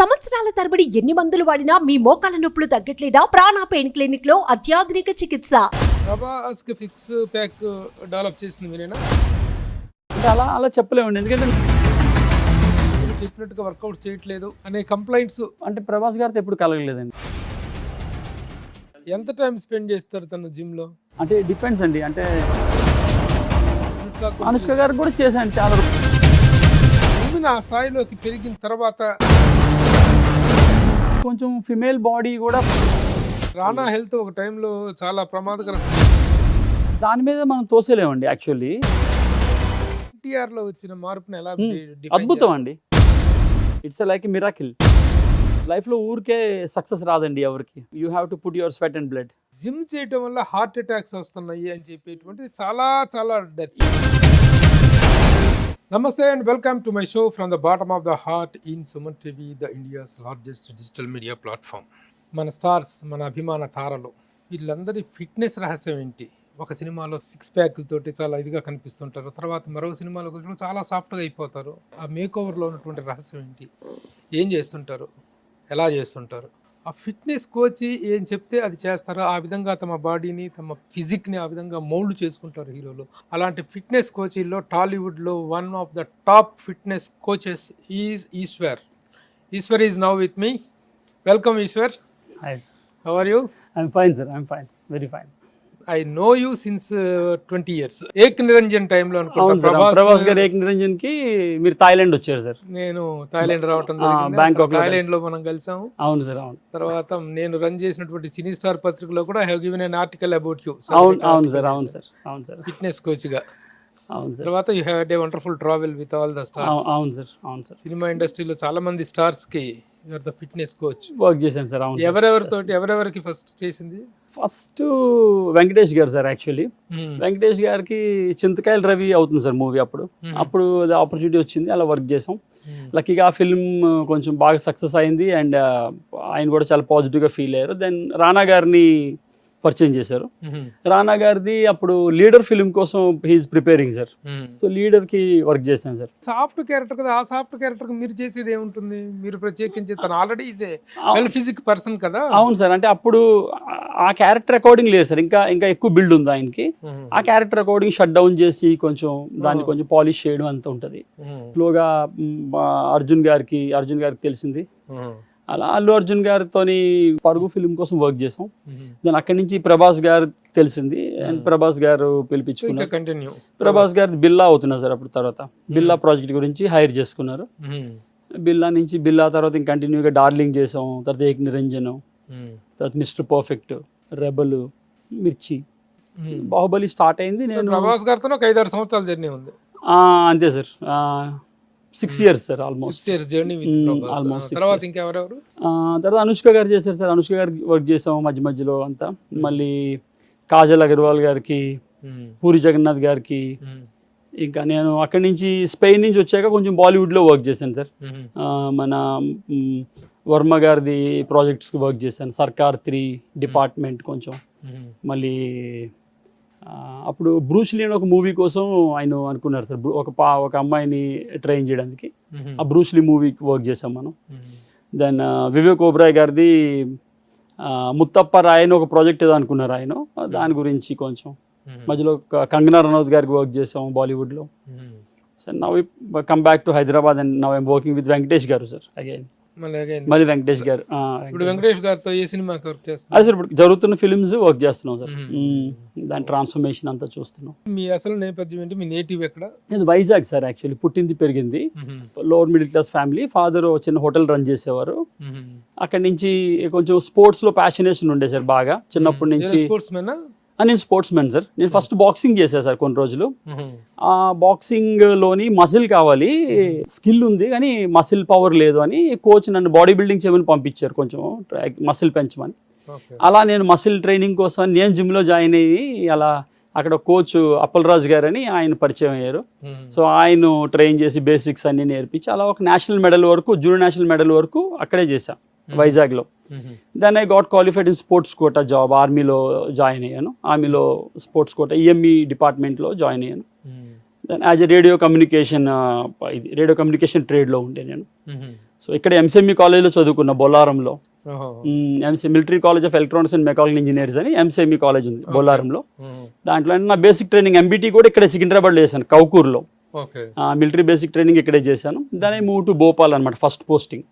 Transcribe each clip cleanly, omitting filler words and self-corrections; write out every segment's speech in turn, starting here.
సంవత్సరాల తరబడి ఎన్ని మందులు వాడినా మీ మోకాల నొప్పులు తగ్గట్లేదా? ప్రాణ పెయిన్ క్లినిక్ లో అత్యాధునిక చికిత్స. ప్రభాస్ కి సిక్స్ ప్యాక్ డెవలప్ చేసింది మీరేనా? అంటే అలా చెప్పలేమండి, ఎందుకంటే మీరు చెప్పినట్టుగా వర్కౌట్ చేయట్లేదు అనే కంప్లైంట్స్. అంటే ప్రభాస్ గారితో ఎప్పుడు కలగలేదండి. ఎంత టైం స్పెండ్ చేస్తారు తను జిమ్ లో? అంటే డిపెండ్స్ అండి. అంటే ఇంకా అనుష్క గారికి కూడా చేశాను చాలా. ముందు ఆ స్థాయిలోకి పెరిగిన తర్వాత కొంచెం ఫిమేల్ బాడీ కూడా రానా హెల్త్ ఒక టైంలో చాలా ప్రమాదకరం. దాని మీద మనం తోసేలేమండి. యాక్చువల్లీ ఎన్టీఆర్ లో వచ్చిన మార్పుని ఎలా అద్భుతం అండి. It's like miracle. లైఫ్లో ఊరికే సక్సెస్ రాదండి ఎవరికి. You have to put your sweat and blood. Gym చేయటం వల్ల హార్ట్ అటాక్స్ వస్తున్నాయి అని చెప్పేటువంటి చాలా డెత్స్. నమస్తే and welcome to my show from the bottom of the heart in Suman TV, the India's largest digital media platform. మన stars, మన అభిమాన తారలు, వీళ్ళందరి ఫిట్నెస్ రహస్యం ఏంటి? ఒక సినిమాలో సిక్స్ ప్యాక్లతోటి చాలా ఇదిగా కనిపిస్తుంటారు, తర్వాత మరో సినిమాలో చాలా సాఫ్ట్గా అయిపోతారు. ఆ మేక్ ఓవర్లో ఉన్నటువంటి రహస్యం ఏంటి? ఏం చేస్తుంటారు? ఎలా చేస్తుంటారు? ఆ ఫిట్నెస్ కోచ్ ఏం చెప్తే అది చేస్తారో ఆ విధంగా తమ బాడీని, తమ ఫిజిక్ని ఆ విధంగా మౌల్డ్ చేసుకుంటారు హీరోలు. అలాంటి ఫిట్నెస్ కోచీల్లో టాలీవుడ్లో one of the top fitness coaches is Eshwar. Eshwar is now with me. Welcome Eshwar. Hi. How are you? I'm fine sir, I'm fine, very fine. I know you since 20 years. Ek Niranjan టైంలో అవును సార్, ప్రభాస్ గారు ఏక్ నిరంజన్ కి మీరు థాయిలాండ్ వచ్చారు sir. నేను Thailand రావటం Bangkok లో Thailand లో మనం కలిసాము. అవును సార్, అవును. తర్వాత నేను రన్ చేసినటువంటి సినీ స్టార్ పత్రికలో కూడా I have given an article about you. అవును సార్, అవును సార్, అవును సార్. ఫిట్నెస్ కోచ్ గా. అవును సార్. తర్వాత you had a wonderful travel with all the stars. అవును సార్, అవును సార్. సినిమా ఇండస్ట్రీలో చాలా మంది స్టార్స్ కి you are the fitness coach. Work చేశాను సార్. అవును. ఎవరెవరికి ఫస్ట్ చేసింది? ఫస్ట్ వెంకటేష్ గారు సార్. యాక్చువల్లీ వెంకటేష్ గారికి చింతకాయల రవి అవుతుంది సార్ మూవీ. అప్పుడు ఆపర్చునిటీ వచ్చింది, అలా వర్క్ చేసాం. లక్కీగా ఆ ఫిల్మ్ కొంచెం బాగా సక్సెస్ అయింది అండ్ ఆయన కూడా చాలా పాజిటివ్గా ఫీల్ అయ్యారు. దెన్ రానా గారిని పరిచయం చేశారు. రానా గారిది అప్పుడు లీడర్ ఫిల్మ్ కోసం he's preparing sir. So leader కి వర్క్ చేశాను సార్. సాఫ్ట్ క్యారెక్టర్ కదా, ఆ సాఫ్ట్ క్యారెక్టర్ మీరు చేసేది ఏముంటుంది? మీరు ప్రత్యేకించి తను already is a well physique person కదా. అవును సార్, అంటే అప్పుడు ఆ క్యారెక్టర్ అకార్డింగ్ లేదు సార్, ఇంకా ఎక్కువ బిల్డ్ ఉంది ఆయనకి. ఆ క్యారెక్టర్ అకార్డింగ్ షట్ డౌన్ చేసి దాన్ని కొంచెం పాలిష్ చేయడం అంత ఉంటుంది. స్లోగా అర్జున్ గారికి తెలిసింది. అలా అల్లు అర్జున్ గారితోని పరుగు ఫిల్మ్ కోసం వర్క్ చేసాం. దాని అక్కడి నుంచి ప్రభాస్ గారు తెలిసింది అండ్ ప్రభాస్ గారు పిలిపించుకున్నారు. ప్రభాస్ గారు బిల్లా అవుతున్నారు సార్. అప్పుడు తర్వాత బిల్లా ప్రాజెక్ట్ గురించి హైర్ చేసుకున్నారు. బిల్లా తర్వాత ఇంకా కంటిన్యూగా డార్లింగ్ చేసాం, తర్వాత ఏక్ నిరంజన్, తర్వాత మిస్టర్ పర్ఫెక్ట్, రెబల్, మిర్చి, బాహుబలి స్టార్ట్ అయింది. నేను ప్రభాస్ గారితో ఒక 5-6 సంవత్సరాల జర్నీ ఉంది. అంతే sir, 6 years sir, almost 6 years journey with Prabhas. తర్వాత ఇంకెవరెవరు? తర్వాత అనుష్క గారు చేశారు సార్. అనుష్క గారికి వర్క్ చేసాం మధ్యలో అంతా. మళ్ళీ కాజల్ అగర్వాల్ గారికి, పూరి జగన్నాథ్ గారికి. ఇంకా నేను అక్కడి నుంచి స్పెయిన్ నుంచి వచ్చాక కొంచెం బాలీవుడ్లో వర్క్ చేశాను సార్. మన వర్మ గారిది ప్రాజెక్ట్స్కి వర్క్ చేశాను. సర్కార్ 3 డిపార్ట్మెంట్ కొంచెం. మళ్ళీ అప్పుడు బ్రూస్ లీ అని ఒక మూవీ కోసం ఆయన అనుకున్నారు సార్, ఒక అమ్మాయిని ట్రైన్ చేయడానికి. ఆ బ్రూస్ లీ మూవీకి వర్క్ చేసాం మనం. దెన్ వివేక్ ఓబ్రాయ్ గారిది ముత్తప్ప రాయ్ అని ఒక ప్రాజెక్ట్ ఏదో అనుకున్నారు ఆయన. దాని గురించి కొంచెం మధ్యలో కంగనా రనౌత్ గారికి వర్క్ చేసాం బాలీవుడ్లో. Sir now come back to Hyderabad and now I'm working with Venkatesh గారు సార్ అగైన్. మళ్ళీ వెంకటేష్ గారు. ఇప్పుడు వెంకటేష్ గారితో ఏ సినిమాకి వర్క్ చేస్తున్నారు? అదే సార్, ఇప్పుడు జరుగుతున్న ఫిల్మ్స్ వర్క్ చేస్తున్నాం సార్. దాని ట్రాన్స్ఫర్మేషన్ అంతా చూస్తున్నాం. మీ అసలు నేపథ్యం ఏంటి? మీ నేటివ్ ఎక్కడ? నేను వైజాగ్ సార్. యాక్చువల్లీ పుట్టింది పెరిగింది lower middle class family. Father చిన్న హోటల్ రన్ చేసేవారు. అక్కడి నుంచి కొంచెం స్పోర్ట్స్ లో ప్యాషనేషన్ ఉండే సార్ బాగా చిన్నప్పటి నుంచి. Sports men? నేను స్పోర్ట్స్ మెన్ సార్. నేను ఫస్ట్ బాక్సింగ్ చేశాను సార్ కొన్ని రోజులు. ఆ బాక్సింగ్ లోని మసిల్ కావాలి, స్కిల్ ఉంది కానీ మసిల్ పవర్ లేదు అని కోచ్ నన్ను బాడీ బిల్డింగ్ చేయమని పంపించారు, కొంచెం మసిల్ పెంచమని. అలా నేను మసిల్ ట్రైనింగ్ కోసం నేను జిమ్లో జాయిన్ అయ్యి అలా అక్కడ కోచ్ అప్పలరాజు గారు అని ఆయన పరిచయం అయ్యారు. సో ఆయన ట్రైన్ చేసి బేసిక్స్ అన్ని నేర్పించి అలా ఒక నేషనల్ మెడల్ వరకు, జూనియర్ నేషనల్ మెడల్ వరకు అక్కడే చేశాం వైజాగ్లో. Then I got qualified in sports quota job. ఆర్మీలో జాయిన్ అయ్యాను. ఆర్మీలో స్పోర్ట్స్ కోటా ఈఎంఈ డిపార్ట్మెంట్లో జాయిన్ అయ్యాను. Then as a radio communication ట్రేడ్లో ఉండే నేను. సో ఇక్కడ ఎంసీఎంఈ కాలేజ్లో చదువుకున్న బొల్లారంలో. ఓహో. Military college of electronics and mechanical engineers అని ఎంసీఎంఈ కాలేజ్ ఉంది బొల్లారంలో. మ్మ్. దాంట్లో నా బేసిక్ ట్రైనింగ్ ఎంబీటీ కూడా ఇక్కడే సికింద్రాబాద్లో చేశాను, కౌకూర్లో. ఓకే. మిలిటరీ బేసిక్ ట్రైనింగ్ ఇక్కడే చేశాను. దాని మూవ్ టు భోపాల్ అనమాట ఫస్ట్ పోస్టింగ్.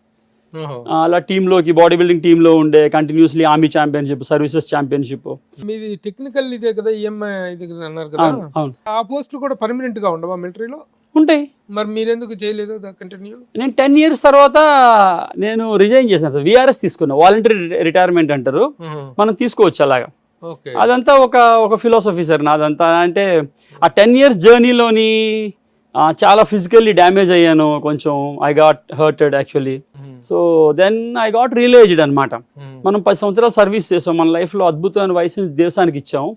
ఓహో. అలా టీంలోకి బాడీ బిల్డింగ్ టీంలో ఉండే continuously army championship, services championship. మీది టెక్నికల్ ఇదే కదా, ఈఎంఐ ఇది అన్నారు కదా, అవును ఆ పోస్టులు కూడా పర్మనెంట్ గా ఉండవా మిలిటరీలో? ఉంటాయి. మరి మీరెందుకు చేయలేదు కంటిన్యూ? నేను 10 years తర్వాత నేను రిజైన్ చేశాను సార్, విఆర్ఎస్ తీసుకున్నా, వాలంటరీ రిటైర్మెంట్ అంటారు, మనం తీసుకోవచ్చు అలాగా. ఓకే. అదంతా ఒక ఫిలాసఫీ సార్ నాదంతా. అంటే ఆ 10 years జర్నీలోని చాలా ఫిజికల్లీ డ్యామేజ్ అయ్యాను కొంచెం. I got hurted actually. So then I got realized అనమాట. మనం 10 సంవత్సరాలు సర్వీస్ చేసాం, మన లైఫ్లో అద్భుతమైన వయసుని దేశానికి ఇచ్చాం.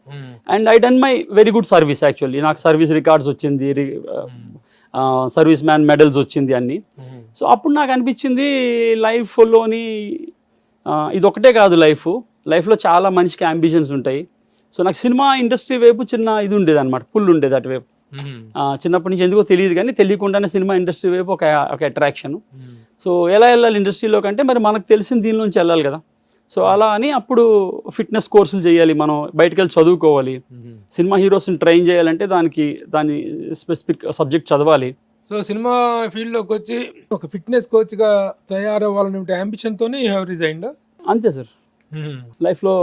And I done my very good service actually. నాకు సర్వీస్ రికార్డ్స్ వచ్చింది, సర్వీస్ మ్యాన్ మెడల్స్ వచ్చింది అన్ని. సో అప్పుడు నాకు అనిపించింది లైఫ్లోని ఇది ఒకటే కాదు, లైఫ్లో చాలా మనిషికి అంబిషన్స్ ఉంటాయి. సో నాకు సినిమా ఇండస్ట్రీ వైపు చిన్న ఇది ఉండేది అనమాట, పుల్ ఉండేది అటువైపు. చిన్నప్పటి నుంచి ఎందుకో తెలియదు కానీ తెలియకుండానే సినిమా ఇండస్ట్రీ వైపు ఒక అట్రాక్షన్. సో ఎలా వెళ్ళాలి ఇండస్ట్రీలో కంటే మరి మనకు తెలిసిన దీనిలోంచి వెళ్ళాలి కదా. సో అలా అని అప్పుడు ఫిట్నెస్ కోర్సులు చేయాలి, మనం బయటకు వెళ్ళి చదువుకోవాలి. సినిమా హీరోస్ని ట్రైన్ చేయాలంటే దాని స్పెసిఫిక్ సబ్జెక్ట్ చదవాలి. సో సినిమా ఫీల్డ్లోకి వచ్చి ఒక ఫిట్నెస్ కోచ్గా తయారవ్వాలనే అంబిషన్తోనే యూ హ్యావ్ రిజైన్డ్? అంతే సార్. లైఫ్లో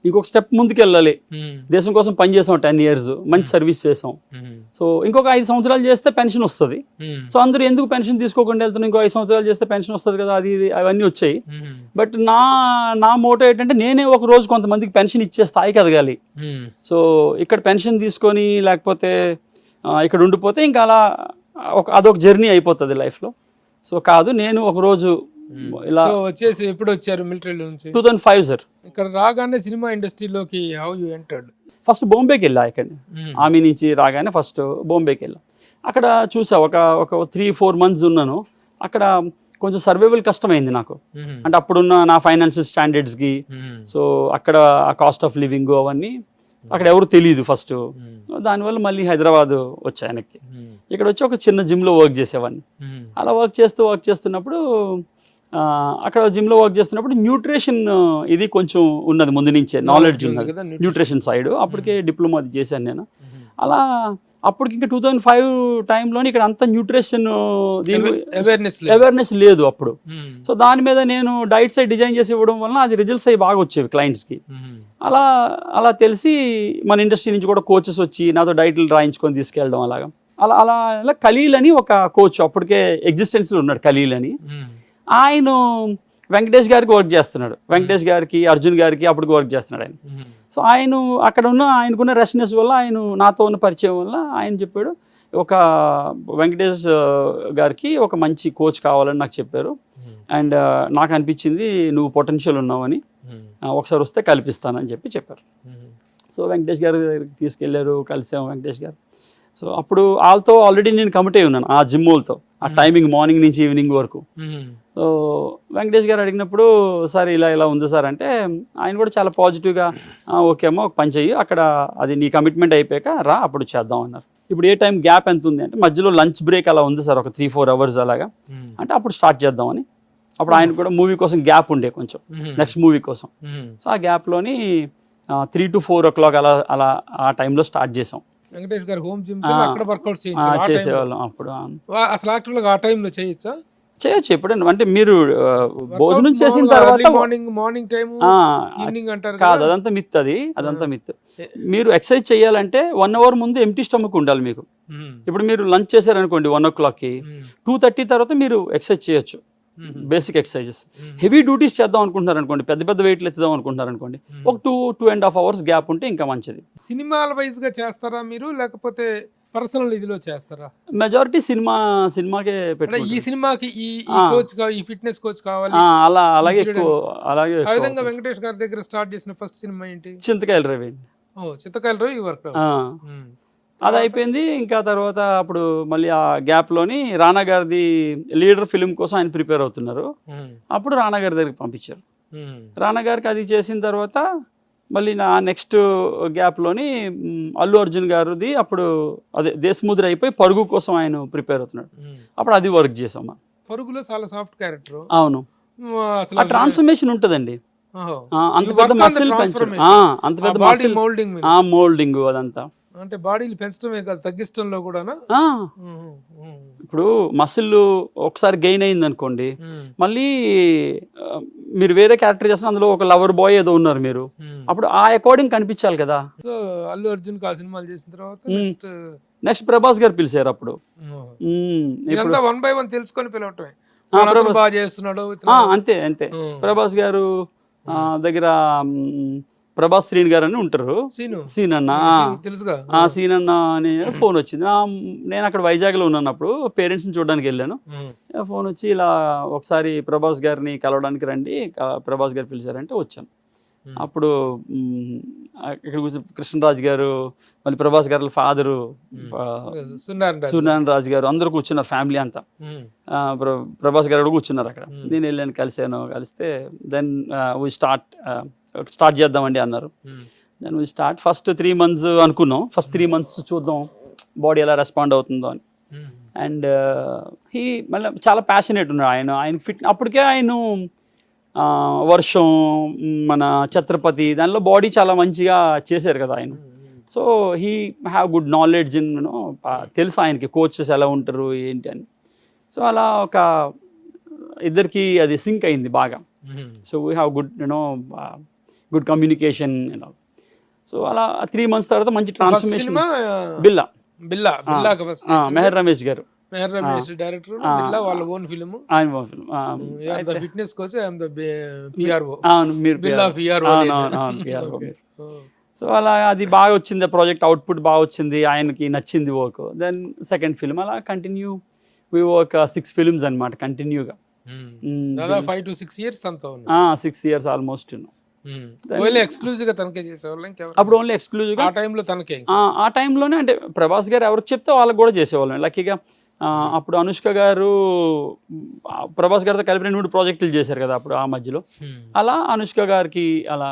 ఇంకొక స్టెప్ ముందుకు వెళ్ళాలి. దేశం కోసం పనిచేసాం 10 years, మంచి సర్వీస్ చేసాం. సో ఇంకొక 5 సంవత్సరాలు చేస్తే పెన్షన్ వస్తుంది. సో అందరూ ఎందుకు పెన్షన్ తీసుకోకుండా వెళ్తున్నారు, ఇంకో 5 సంవత్సరాలు చేస్తే పెన్షన్ వస్తుంది కదా, అది అవన్నీ వచ్చాయి. బట్ నా మోటో ఏంటంటే నేనే ఒక రోజు కొంతమందికి పెన్షన్ ఇచ్చే స్థాయికి ఎదగాలి. సో ఇక్కడ పెన్షన్ తీసుకొని లేకపోతే ఇక్కడ ఉండిపోతే ఇంకా అలా అదొక జర్నీ అయిపోతుంది లైఫ్లో. సో కాదు, నేను ఒక రోజు ఇలా వచ్చేసి ఎప్పుడు వచ్చారు మిలిటరీ నుంచి? 2005 సార్. ఇక్కడ రాగానే సినిమా ఇండస్ట్రీలోకి హౌ యు ఎంటర్డ్? ఫస్ట్ బాంబేకి వెళ్ళా. ఇక్కడ ఆర్మీ నుంచి రాగానే ఫస్ట్ బాంబేకి వెళ్ళా. అక్కడ చూసా, ఒక 3-4 months ఉన్నాను అక్కడ. కొంచెం సర్వైవల్ కష్టమైంది నాకు, అంటే అప్పుడున్న నా ఫైనాన్షియల్ స్టాండర్డ్స్కి. సో అక్కడ ఆ కాస్ట్ ఆఫ్ లివింగ్ అవన్నీ అక్కడ ఎవరు తెలియదు ఫస్ట్. దానివల్ల మళ్ళీ హైదరాబాద్ వచ్చా వెనక్కి. ఇక్కడ వచ్చి ఒక చిన్న జిమ్లో వర్క్ చేసేవాడిని. అలా వర్క్ చేస్తున్నప్పుడు అక్కడ జిమ్లో వర్క్ చేస్తున్నప్పుడు న్యూట్రిషన్ ఇది కొంచెం ఉన్నది, ముందు నుంచే నాలెడ్జ్ ఉన్నది న్యూట్రిషన్ సైడ్. అప్పటికే డిప్లొమా అది చేశాను నేను. అలా అప్పటికి ఇంకా 2005 టైంలోని ఇక్కడ అంత న్యూట్రిషన్ అవేర్నెస్ లేదు అప్పుడు. సో దాని మీద నేను డైట్ సైడ్ డిజైన్ చేసి ఇవ్వడం వల్ల అది రిజల్ట్స్ అవి బాగా వచ్చేవి క్లయింట్స్కి. అలా తెలిసి మన ఇండస్ట్రీ నుంచి కూడా కోచెస్ వచ్చి నాతో డైట్లు రాయించుకొని తీసుకెళ్ళడం అలాగా. అలా ఖలీల్ అని ఒక కోచ్ అప్పటికే ఎగ్జిస్టెన్స్లో ఉన్నాడు, ఖలీల్ అని. ఆయన వెంకటేష్ గారికి వర్క్ చేస్తున్నాడు, వెంకటేష్ గారికి, అర్జున్ గారికి అప్పటికి వర్క్ చేస్తున్నాడు ఆయన. సో ఆయనకున్న రష్నెస్ వల్ల, ఆయన నాతో ఉన్న పరిచయం వల్ల ఆయన చెప్పాడు, ఒక వెంకటేష్ గారికి ఒక మంచి కోచ్ కావాలని నాకు చెప్పారు. అండ్ నాకు అనిపించింది నువ్వు పొటెన్షియల్ ఉన్నావని, ఒకసారి వస్తే కల్పిస్తానని చెప్పారు. సో వెంకటేష్ గారి దగ్గరికి తీసుకెళ్లారు, కలిసాము వెంకటేష్ గారు. సో అప్పుడు వాళ్ళతో ఆల్రెడీ నేను కమిట్ అయి ఉన్నాను, ఆ జిమ్ వాళ్ళతో, ఆ టైమింగ్ మార్నింగ్ నుంచి ఈవినింగ్ వరకు. సో వెంకటేష్ గారు అడిగినప్పుడు సార్ ఇలా ఉంది సార్ అంటే, ఆయన కూడా చాలా పాజిటివ్గా ఓకే అమ్మా ఒక పని చెయ్యి, అక్కడ అది నీ కమిట్మెంట్ అయిపోయాక రా అప్పుడు చేద్దాం అన్నారు. ఇప్పుడు ఏ టైం గ్యాప్ ఎంత ఉంది అంటే మధ్యలో లంచ్ బ్రేక్ అలా ఉంది సార్, ఒక 3-4 hours అలాగా. అంటే అప్పుడు స్టార్ట్ చేద్దామని. అప్పుడు ఆయన కూడా మూవీ కోసం గ్యాప్ ఉండే కొంచెం, నెక్స్ట్ మూవీ కోసం. సో ఆ గ్యాప్లోని 3 to 4 o'clock అలా ఆ టైంలో స్టార్ట్ చేసాం. వెంకటేష్ గారు హోమ్ జిమ్ అక్కడ వర్కౌట్ చేసేవాళ్ళం అప్పుడు. అసలు యాక్చువల్గా ఆ టైంలో చేయొచ్చా? చేయొచ్చు ఎప్పుడైనా, అంటే మీరు భోజనం చేసిన తర్వాత మార్నింగ్ టైం ఈవినింగ్ అంటారు కాదు, అదంతా మిత్. అదంతా మిత్. మీరు ఎక్సర్సైజ్ చేయాలంటే 1 hour ముందు ఎంప్టీ స్టమక్ ఉండాలి మీకు. ఇప్పుడు మీరు లంచ్ చేశారనుకోండి 1 o'clockకి, 2:30 తర్వాత మీరు ఎక్సర్సైజ్ చేయొచ్చు, బేసిక్ ఎక్సర్సైజెస్. హెవీ డ్యూటీస్ చేద్దాం అనుకుంటున్నారు అనుకోండి, పెద్ద వెయిట్లు ఎత్తుదాం అనుకుంటున్నారు అనుకోండి, ఒక 2.5 hours గ్యాప్ ఉంటే ఇంకా మంచిది. సినిమాల వైజ్ గా చేస్తారా మీరు, లేకపోతే పర్సనల్ ఇదిలో చేస్తారా? మెజారిటీ సినిమాకే పెట్టారు. ఈ సినిమాకి ఈ కోచ్ ఈ ఫిట్నెస్ కోచ్ కావాలి, అలాగే ఎక్కువ. ఆ విధంగా వెంకటేష్ గారి దగ్గర స్టార్ట్ చేసిన ఫస్ట్ సినిమా ఏంటి? చింతకాయల రవి. చింతకాయల రవి వర్క్ అది అయిపోయింది. ఇంకా తర్వాత అప్పుడు మళ్ళీ ఆ గ్యాప్లోని రానా గారిది లీడర్ ఫిలిం కోసం ఆయన ప్రిపేర్ అవుతున్నారు. అప్పుడు రానా గారి దగ్గరికి పంపించారు. రానా గారికి అది చేసిన తర్వాత మళ్ళీ నా నెక్స్ట్ గ్యాప్లోని అల్లు అర్జున్ గారిది అప్పుడు అదే దేశముద్ర అయిపోయి పరుగు కోసం ఆయన ప్రిపేర్ అవుతున్నాడు. అప్పుడు అది వర్క్ చేసాం మనం. పరుగులో చాలా సాఫ్ట్ క్యారెక్టర్. అవును, అసలు ఆ ట్రాన్స్ఫర్మేషన్ ఉంటుందండి. అంత పెద్ద మసిల్ పెంచడం, అంత పెద్ద మసిల్ మోల్డింగ్ మోల్డింగ్ అదంతా. అంటే బాడీని పెంచడమే కాదు తగ్గించడంలో కూడానా? ఇప్పుడు మసిల్ ఒకసారి గెయిన్ అయింది అనుకోండి, మళ్ళీ మీరు వేరే క్యారెక్టర్ చేస్తున్న అందులో ఒక లవర్ బాయ్ ఏదో ఉన్నారు మీరు, అప్పుడు ఆ అకార్డింగ్ కనిపించాలి కదా. సో అల్లు అర్జున్ ఆ సినిమాలు చేసిన తర్వాత నెక్స్ట్ ప్రభాస్ గారు పిలిచారు అప్పుడు. ఇదంతా 1 by 1 తెలుసుకొని పిలవటమే. ప్రభాస్ బాగా చేస్తున్నాడు అంతే అంతే. ప్రభాస్ గారు దగ్గర ప్రభాస్ శ్రీని గారు అని ఉంటారు, సీన్ అన్న, తెలుసుగా ఆ సీన్ అన్న అని ఫోన్ వచ్చింది. నేను అక్కడ వైజాగ్లో ఉన్నాను, అప్పుడు పేరెంట్స్ని చూడడానికి వెళ్ళాను. ఫోన్ వచ్చి ఇలా ఒకసారి ప్రభాస్ గారిని కలవడానికి రండి, ప్రభాస్ గారు పిలిచారంటే వచ్చాను. అప్పుడు ఇక్కడ కృష్ణరాజు గారు, మళ్ళీ ప్రభాస్ గారు ఫాదరు సూర్యనారాయణ రాజు గారు అందరూ కూర్చున్నారు, ఫ్యామిలీ అంతా. ప్రభాస్ గారు కూడా కూర్చున్నారు అక్కడ. నేను వెళ్ళాను, కలిస్తే దెన్ వీ స్టార్ట్ చేద్దామండి అన్నారు. Then we start. First 3 months అనుకున్నాం, ఫస్ట్ 3 months చూద్దాం బాడీ ఎలా రెస్పాండ్ అవుతుందో అని. అండ్ మళ్ళీ చాలా ప్యాషనేట్ ఉన్నాడు ఆయన ఫిట్. అప్పటికే ఆయన వర్షం, మన ఛత్రపతి దానిలో బాడీ చాలా మంచిగా చేశారు కదా ఆయన. So he have good knowledge in తెలుసు ఆయనకి కోచెస్ ఎలా ఉంటారు ఏంటి అని. సో అలా ఒక ఇద్దరికి అది సింక్ అయింది బాగా. So we have good communication. So అలా 3 months తర్వాత మంచి ట్రాన్స్ఫర్మేషన్. బిల్లా మెహర్ రమేష్ గారు డైరెక్టర్, వాళ్ళ own film, fitness coach, so అలా అది బాగా వచ్చింది, ప్రాజెక్ట్ అవుట్పుట్ బాగా వచ్చింది, ఆయనకి నచ్చింది వర్క్. దెన్ సెకండ్ ఫిల్మ్ అలా కంటిన్యూ వి వర్క్ 6 films అనమాట కంటిన్యూగా. 5 to 6 years 6 years almost. Exclusive గా తనకే చేసేవాళ్ళం అప్పుడు, ఓన్లీ ఎక్స్క్లూజివ్ గా ఆ టైంలోనే. అంటే ప్రభాస్ గారు ఎవరికి చెప్తే వాళ్ళకి కూడా చేసేవాళ్ళం లక్కీగా. అప్పుడు అనుష్క గారు ప్రభాస్ గారితో కలిపి 2 ప్రాజెక్టులు చేశారు కదా అప్పుడు ఆ మధ్యలో. అలా అనుష్క గారికి అలా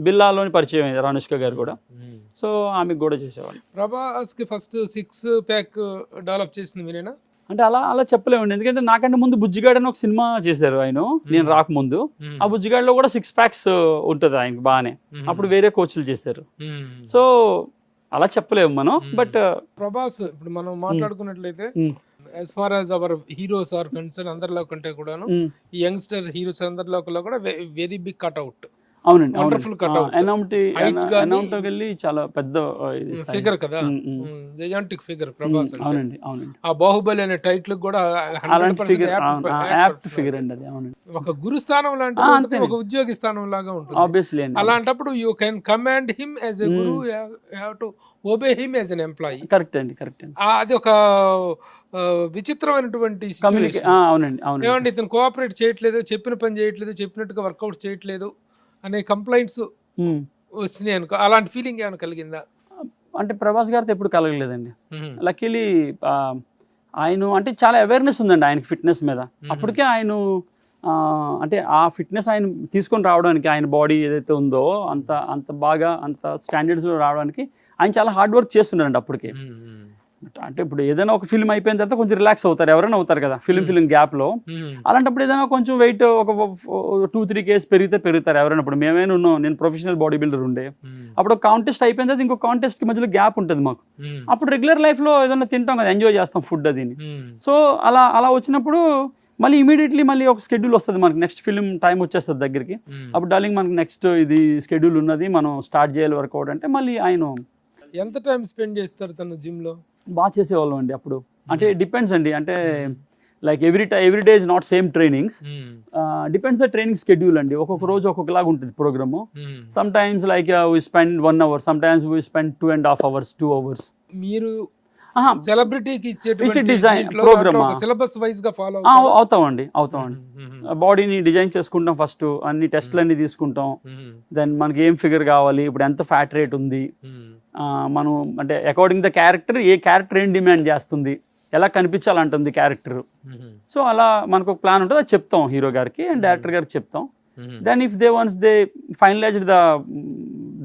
బిల్లాలోని పరిచయం అయ్యారు అనుష్క గారు కూడా. సో ఆమెకు కూడా చేసేవాళ్ళు. ప్రభాస్ కి ఫస్ట్ 6 pack డెవలప్ చేసింది మీరేనా? అంటే అలా చెప్పలేమండి, ఎందుకంటే నాకంటే ముందు బుజ్జిగాడ్ అని ఒక సినిమా చేశారు ఆయన, నేను రాకముందు. ఆ బుజ్జిగాడ్లో కూడా 6 packs ఉంటుంది ఆయనకి బాగానే. అప్పుడు వేరే కోచ్లు చేశారు. సో అలా చెప్పలేము మనం. బట్ ప్రభాస్ ఇప్పుడు మనం మాట్లాడుకున్నట్లయితే as far as our heroes are concerned, అందరిలో కంటే కూడాను ఈ యంగ్స్టర్ హీరోస్ అందరిలో కూడా వెరీ బిగ్ కట్అవుట్. అవునండి, వండర్ఫుల్ కట్అవుట్. వెళ్ళి చాలా పెద్ద ఫిగర్ కదా, జయాంటిక్ ఫిగర్ ప్రభాస్. అవునండి. ఆ బాహుబలి అనే టైటిల్ కూడా ఫిగర్ అండి అది. అవునండి, ఒక గురు స్థానం లాంటి, ఒక ఉద్యోగి స్థానం లాగా ఉంటుంది. అలాంటప్పుడు you can command him as a Guru, you have to obey him as N employee. Correct అండి. అది ఒక విచిత్రమైనటువంటి ఏమండి, ఇతను కోఆపరేట్ చేయట్లేదు, చెప్పిన పని చేయట్లేదు, చెప్పినట్టుగా వర్కౌట్ చేయట్లేదు అనే కంప్లైంట్స్ వచ్చినాయి అనుకో. అలాంటి ఫీలింగ్ ఏమైనా కలిగిందా? అంటే ప్రభాస్ గారితో ఎప్పుడు కలగలేదండి. లక్కీలీ ఆయన అంటే చాలా అవేర్నెస్ ఉందండి ఆయనకి ఫిట్నెస్ మీద. అప్పటికే ఆయన అంటే ఆ ఫిట్నెస్ ఆయన తీసుకొని రావడానికి, ఆయన బాడీ ఏదైతే ఉందో అంత బాగా అంత స్టాండర్డ్స్లో రావడానికి ఆయన చాలా హార్డ్ వర్క్ చేస్తున్నారండి అప్పటికే. అంటే ఇప్పుడు ఏదైనా ఒక ఫిల్మ్ అయిపోయిన తర్వాత కొంచెం రిలాక్స్ అవుతారు, ఎవరైనా అవుతారు కదా ఫిల్మ్ గ్యాప్లో. అలాంటప్పుడు ఏదైనా కొంచెం వెయిట్ ఒక 2-3 kgs పెరుగుతారు ఎవరైనా. ఇప్పుడు మేమైనా ఉన్నాం, నేను ప్రొఫెషనల్ బాడీ బిల్డర్ ఉండే. అప్పుడు కాంటెస్ట్ అయిపోయిన తర్వాత ఇంకో కాంటెస్ట్కి మధ్యలో గ్యాప్ ఉంటుంది మాకు. అప్పుడు రెగ్యులర్ లైఫ్లో ఏదైనా తింటాం కదా, ఎంజాయ్ చేస్తాం ఫుడ్ అదిని. సో అలా వచ్చినప్పుడు మళ్ళీ ఇమీడియట్లీ మళ్ళీ ఒక షెడ్యూల్ వస్తుంది మనకి, నెక్స్ట్ ఫిల్మ్ టైం వచ్చేస్తుంది దగ్గరికి. అప్పుడు డార్లింగ్ మనకి నెక్స్ట్ ఇది షెడ్యూల్ ఉన్నది, మనం స్టార్ట్ చేయాలి వర్కౌట్ అంటే మళ్ళీ ఆయన. ఎంత టైం స్పెండ్ చేస్తారు తను జిమ్లో? బాగా చేసేవాళ్ళం అండి అప్పుడు. అంటే డిపెండ్స్ అండి, అంటే like every day is not same trainings, depends the training schedule అండి. ఒక్కొక్క రోజు ఒక్కొక్కలాగా ఉంటుంది programme. Sometimes like we spend 1 hour, sometimes we spend 2.5 hours, 2 hours. మీరు సెలబ్రిటీకి ఇచ్చే డిజైన్ ప్రోగ్రామ్ సిలబస్ వైజ్ గా ఫాలో అవుతామండి. బాడీని డిజైన్ చేసుకుంటాం, ఫస్ట్ అన్ని టెస్ట్లు అన్ని తీసుకుంటాం. దెన్ మనకి ఏం ఫిగర్ కావాలి, ఇప్పుడు ఎంత ఫ్యాట్ రేట్ ఉంది, మనం అంటే according the character, A character ఏం డిమాండ్ చేస్తుంది, ఎలా కనిపించాలంటుంది క్యారెక్టర్. సో అలా మనకు ఒక ప్లాన్ ఉంటుంది, అది చెప్తాం హీరో గారికి అండ్ డైరెక్టర్ గారికి చెప్తాం. Then if they once they finalize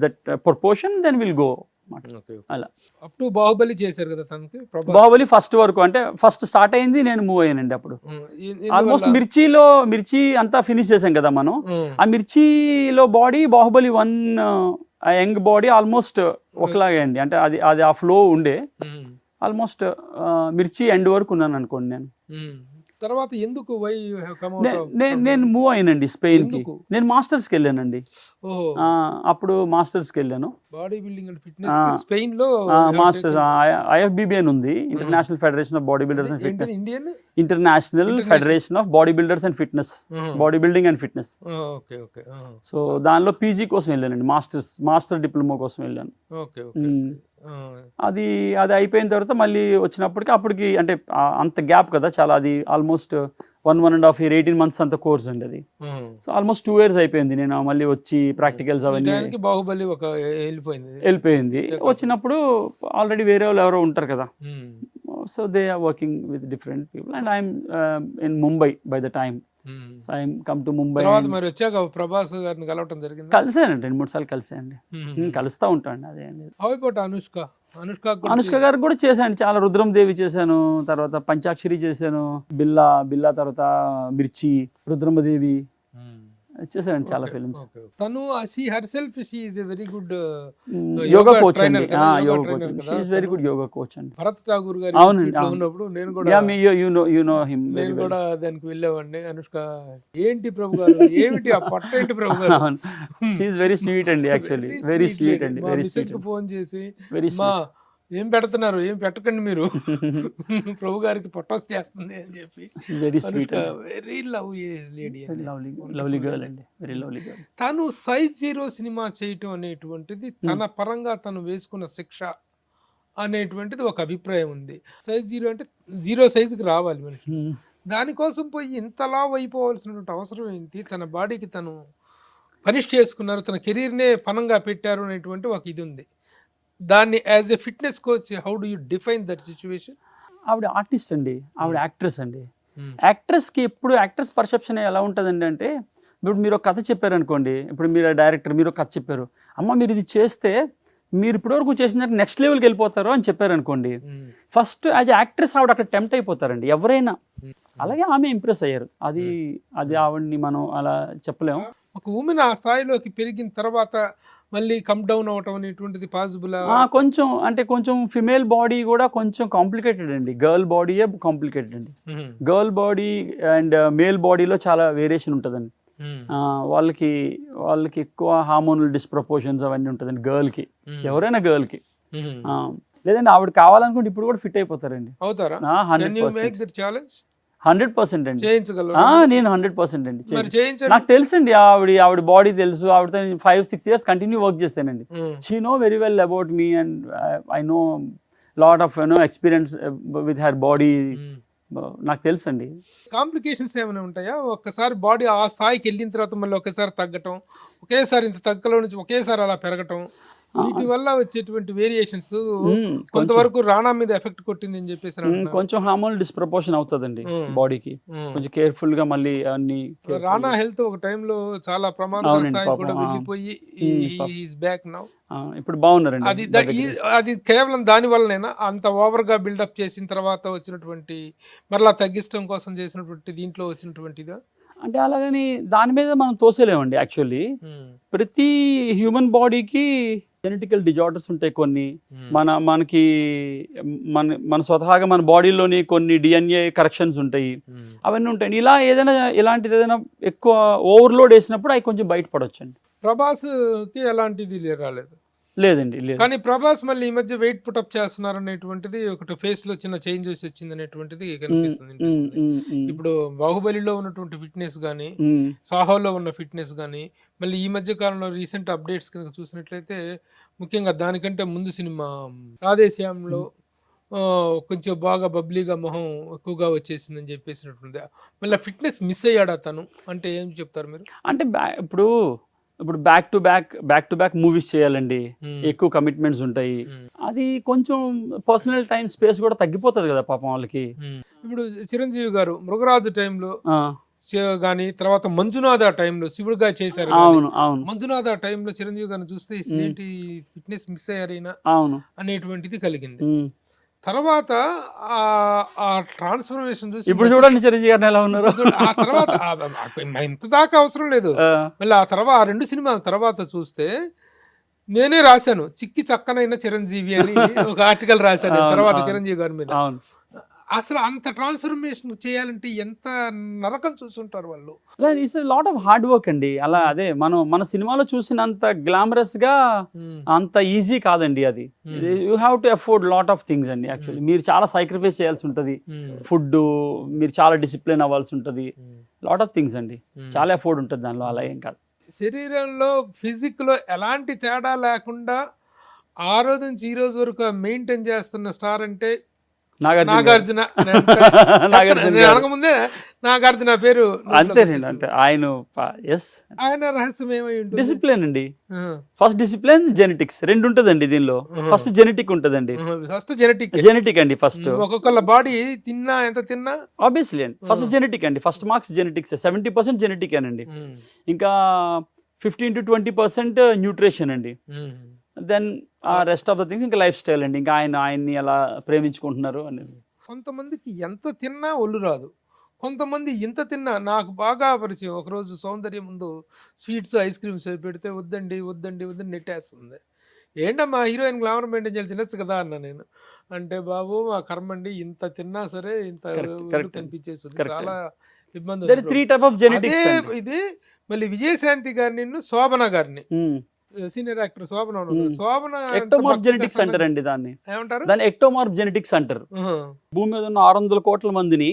that proportion, then will go అలా. అప్ టు బాహుబలి చేశారు కదా తనకి ప్రభాస్. బాహుబలి ఫస్ట్ వరకు, అంటే ఫస్ట్ స్టార్ట్ అయింది, నేను మూవ్ అయ్యానండి అప్పుడు. ఆల్మోస్ట్ మిర్చి అంతా ఫినిష్ చేసాం కదా మనం. ఆ మిర్చిలో బాడీ బాహుబలి 1 ఆ యంగ్ బాడీ ఆల్మోస్ట్ ఒకలాగే అండి. అంటే అది ఆ ఫ్లో ఉండే. ఆల్మోస్ట్ మిర్చి ఎండ్ వరకు ఉన్నాను అనుకోండి నేను. తర్వాత ఎందుకు why you have come out? నేను మూవ్ అయినండి స్పెయిన్ కి. నేను మాస్టర్స్కి వెళ్ళానండి. ఓహో, అప్పుడు మాస్టర్స్కి వెళ్ళాను. బాడీ బిల్డింగ్ అండ్ ఫిట్నెస్ కి స్పెయిన్ లో మాస్టర్స్ IFBB అని ఉంది, international federation of bodybuilders and fitness. Indian international federation of bodybuilders and fitness, bodybuilding and fitness. Okay okay. So దానిలో PG కోసం వెళ్ళానండి, మాస్టర్ డిప్లొమా కోసం వెళ్ళాను. Okay okay. అది అయిపోయిన తర్వాత మళ్ళీ అప్పటికి అంటే అంత గ్యాప్ కదా చాలా, అది ఆల్మోస్ట్ 1.5 year 18 months అంత కోర్స్ అండి అది. సో ఆల్మోస్ట్ 2 years అయిపోయింది నేను మళ్ళీ వచ్చి ప్రాక్టికల్స్ అవన్నీ. బాహుబలి ఒక వెళ్ళిపోయింది. వచ్చినప్పుడు ఆల్రెడీ వేరే వాళ్ళు ఎవరో ఉంటారు కదా, so they are working with different people and I'm in Mumbai by the time. So I'm come to Mumbai. తర్వాత మరి వచ్చాక ప్రభాస్ గారిని కలవటం జరిగింది? కలిసానండి, 2-3 సార్లు కలిసానండి. కలుస్తూ ఉంటాను, అదేం లేదు. హౌ అబౌట్ అనుష్క గారు కూడా చేశాను చాలా. రుద్రం దేవి చేశాను, తర్వాత పంచాక్షరి చేశాను, బిల్లా తర్వాత మిర్చి, రుద్రమదేవి చేశాను చాలా ఫిల్మ్స్. తను herself she is a very good yoga coach అండి. She is very good yoga coach అండి. భరత్ ఠాగూర్ గారు ఉన్నప్పుడు నేను కూడా దానికి వెళ్ళేవాడిని. అనుష్క ఏంటి ప్రభు గారు, ఏమిటి ఆ పట్ట ఏంటి ప్రభు గారు? షీ ఈజ్ వెరీ స్వీట్ అండి, యాక్చువల్లీ వెరీ స్వీట్ అండి. Very sweet. ఫోన్ చేసి ఏం పెడుతున్నారు, ఏం పెట్టకండి మీరు, ప్రభు గారికి పొట్టోస్ చేస్తుంది అని చెప్పి. Very sweet, very lovely lady, lovely girl అండి, వెరీ లవ్లీ గర్ల్. తను సైజ్ 0 సినిమా చేయటం అనేటువంటిది తన పరంగా తను వేసుకున్న శిక్ష అనేటువంటిది ఒక అభిప్రాయం ఉంది. సైజ్ 0 అంటే 0 సైజుకి రావాలి మనిషి. దానికోసం పోయి ఇంతలా అయిపోవాల్సినటువంటి అవసరం ఏంటి? తన బాడీకి తను పనిష్ చేసుకున్నారు, తన కెరీర్నే పనంగా పెట్టారు అనేటువంటి ఒక ఇది ఉంది. దాన్ని as a fitness coach how do you define that situation? ఆవిడ ఆర్టిస్ట్ అండి, ఆవిడ యాక్ట్రెస్ అండి. యాక్ట్రెస్కి ఎప్పుడు యాక్ట్రెస్ పర్సెప్షన్ ఎలా ఉంటుందండి అంటే, ఇప్పుడు మీరు ఒక కథ చెప్పారు అనుకోండి, ఇప్పుడు మీరు డైరెక్టర్ మీరు ఒక కథ చెప్పారు, అమ్మ మీరు ఇది చేస్తే మీరు ఇప్పటివరకు చేసిన నెక్స్ట్ లెవెల్కి వెళ్ళిపోతారు అని చెప్పారు అనుకోండి, ఫస్ట్ యాజ్ యాక్ట్రెస్ ఆవిడ అక్కడ టెంప్ట్ అయిపోతారండి ఎవరైనా. అలాగే ఆమె ఇంప్రెస్ అయ్యారు. అది ఆవిడ్ని మనం అలా చెప్పలేము. ఒక ఉమెన్ ఆ స్థాయిలోకి పెరిగిన తర్వాత మళ్ళీ కమ్ డౌన్ అవటం అనేటువంటిది పాసిబుల్? కొంచెం ఫిమేల్ బాడీ కూడా కొంచెం కాంప్లికేటెడ్ అండి. గర్ల్ బాడీయే కాంప్లికేటెడ్ అండి. గర్ల్ బాడీ అండ్ మేల్ బాడీలో చాలా వేరియేషన్ ఉంటుందండి. వాళ్ళకి ఎక్కువ హార్మోనల్ డిస్ప్రపోర్షన్స్ అవన్నీ ఉంటుందండి గర్ల్కి, ఎవరైనా గర్ల్కి. లేదండి ఆవిడ కావాలనుకుంటే ఇప్పుడు కూడా ఫిట్ అయిపోతారండి. అవుతారా? 100% అండి. నేను 100% అండి. చేయించండి. నాకు తెలుసండి ఆవిడ బాడీ తెలుసు. ఆవిడతో 5-6 years కంటిన్యూ వర్క్ చేశానండి. She know very well about me and I know lot of experience with her body. నాకు తెలుసు అండి. కాంప్లికేషన్స్ ఏమైనా ఉంటాయా? ఒక్కసారి బాడీ ఆ స్థాయికి వెళ్ళిన తర్వాత మళ్ళీ ఒకేసారి తగ్గటం, ఒకేసారి ఇంత తగ్గలో నుంచి ఒకేసారి అలా పెరగటం, వీటి వల్ల వచ్చేటువంటి వేరియేషన్స్ కొంతవరకు రాణా మీద ఎఫెక్ట్ కొట్టింది అని చెప్పేసి కొంచెం హార్మోనల్ డిస్ప్రపోర్షన్ అవుతుందండి బాడీకి. కొంచెం కేర్ఫుల్ గా మళ్ళీ అన్ని. రాణా హెల్త్ ఒక టైంలో చాలా ప్రమాదకర స్థాయికి కూడా వెళ్ళిపోయి ఈస్ బ్యాక్ నౌ. ఇప్పుడు బాగున్నారండి. అది కేవలం దాని వల్లనేనా అంత ఓవర్ గా బిల్డప్ చేసిన తర్వాత వచ్చినటువంటి మరలా తగ్గించడం కోసం చేసినటువంటి దీంట్లో వచ్చినటువంటిదా? అంటే అలాగని దాని మీద మనం తోసేలేమండి. యాక్చువల్లీ ప్రతి హ్యూమన్ బాడీకి జెనెటికల్ డిజార్డర్స్ ఉంటాయి కొన్ని. మనకి మన స్వతహాగా మన బాడీలోని కొన్ని DNA కరెక్షన్స్ ఉంటాయి, అవన్నీ ఉంటాయి. ఇలాంటిది ఏదైనా ఎక్కువ ఓవర్లోడ్ వేసినప్పుడు అవి కొంచెం బయటపడవచ్చు అండి. ప్రభాస్ కి ఎలాంటిది రాలేదు? లేదండి, లేదు. కానీ ప్రభాస్ మళ్ళీ ఈ మధ్య వెయిట్ పుటప్ చేస్తున్నారు అనేటువంటిది ఒకటి, ఫేస్ లో చిన్న చేంజెస్ వచ్చింది అనేటువంటిది కనిపిస్తుంది. ఇప్పుడు బాహుబలిలో ఉన్నటువంటి ఫిట్నెస్ గానీ, సాహోలో ఉన్న ఫిట్నెస్ గానీ, మళ్ళీ ఈ మధ్య కాలంలో రీసెంట్ అప్డేట్స్ కనుక చూసినట్లయితే, ముఖ్యంగా దానికంటే ముందు సినిమా రాధేశ్యామ్లో కొంచెం బాగా బబ్లీగా మొహం ఎక్కువగా వచ్చేసిందని చెప్పేసినటువంటి, మళ్ళీ ఫిట్నెస్ మిస్ అయ్యాడా తను అంటే ఏం చెప్తారు మీరు? అంటే ఇప్పుడు బ్యాక్ టు బ్యాక్ మూవీస్ చేయాలండి, ఎక్కువ కమిట్మెంట్స్ ఉంటాయి. అది కొంచెం పర్సనల్ టైం స్పేస్ కూడా తగ్గిపోతుంది కదా పాపం వాళ్ళకి. ఇప్పుడు చిరంజీవి గారు మృగరాజు టైంలో కానీ తర్వాత మంజునాథ టైంలో శివుడుగా చేశారు అవును అవును మంజునాథ టైంలో చిరంజీవి గారిని చూస్తే ఏంటి ఫిట్నెస్ మిస్ అయ్యారైనా అవును అనేటువంటిది కలిగింది. తర్వాత ఆ ట్రాన్స్ఫర్మేషన్ చూసి ఇప్పుడు చూడండి చిరంజీవి గారిని ఎలా ఉన్నారు. ఆ తర్వాత ఇంత దాకా అవసరం లేదు. మళ్ళీ ఆ తర్వాత ఆ 2 సినిమాల తర్వాత చూస్తే నేనే రాశాను చిక్కి చక్కనైన చిరంజీవి అని ఒక ఆర్టికల్ రాశాను తర్వాత చిరంజీవి గారి మీద. అసలు అంత ట్రాన్స్ఫర్మేషన్ చేయాలంటే ఎంత నరకం చూసుంటారు వాళ్ళు. It's lot of hard work అండి. అలా అదే మన సినిమాలో చూసినంత గ్లామరస్ గా అంత ఈజీ కాదండి అది. You have to afford lot of things అండి. యాక్చువల్లీ మీరు చాలా సాక్రిఫైస్ చేయాల్సి ఉంటుంది. ఫుడ్ మీరు చాలా డిసిప్లిన్ అవ్వాల్సి ఉంటుంది. లాట్ ఆఫ్ థింగ్స్ అండి. చాలా ఎఫోర్డ్ ఉంటుంది దానిలో. అలా ఏం కాదు. శరీరంలో ఫిజిక్ లో ఎలాంటి తేడా లేకుండా ఆ రోజు నుంచి ఈ రోజు వరకు మెయింటైన్ చేస్తున్న స్టార్ అంటే నాగార్జున. అనకముందే నాగార్జున పేరు అంతేనండి. అంటే ఆయన రహస్యం ఏమై ఉంటుంది? డిసిప్లిన్ అండి. ఫస్ట్ డిసిప్లిన్, జెనెటిక్స్ రెండు ఉంటదండి దీనిలో. ఫస్ట్ జెనెటిక్ ఉంటదండి. ఫస్ట్ జెనెటిక్ అండి. ఫస్ట్ ఒక్కొక్కళ్ళ బాడీ తిన్నా ఎంత తిన్నా ఆబ్వియస్లీ అండి. ఫస్ట్ జెనెటిక్ అండి. ఫస్ట్ మార్క్స్ జెనెటిక్స్ 70% జెనెటిక్ అనండి. ఇంకా 15 to 20% న్యూట్రిషన్ అండి. Then rest of the things ఇంకా లైఫ్ స్టైల్ అండి. ఇంకా ఆయన్ని ఎలా ప్రేమించుకుంటున్నారు అనేది. కొంతమందికి ఎంత తిన్నా ఒళ్ళు రాదు, కొంతమంది ఇంత తిన్నా. నాకు బాగా పరిచయం. ఒకరోజు సౌందర్యం ముందు స్వీట్స్ ఐస్ క్రీమ్స్ పెడితే వద్దండి వద్దండి వద్దని నెట్టేస్తుంది. ఏంటమ్మా హీరోయిన్ గ్లామర్ మెయింటైన్ చేయాలి, తినచ్చు కదా అన్న నేను. అంటే బాబు మా కర్మండి ఇంత తిన్నా సరే ఇంత కనిపించేస్తుంది, చాలా ఇబ్బంది. ఇది మళ్ళీ విజయశాంతి గారిని, శోభన గారిని, సీనియర్ యాక్టర్ శోభన ఎక్టోమార్ఫ్ జెనెటిక్స్ అంటారండి దాన్ని. ఏమంటారు? దాన్ని ఎక్టోమార్ఫ్ జెనెటిక్స్ అంటారు. భూమి మీద ఉన్న 600 కోట్ల మందిని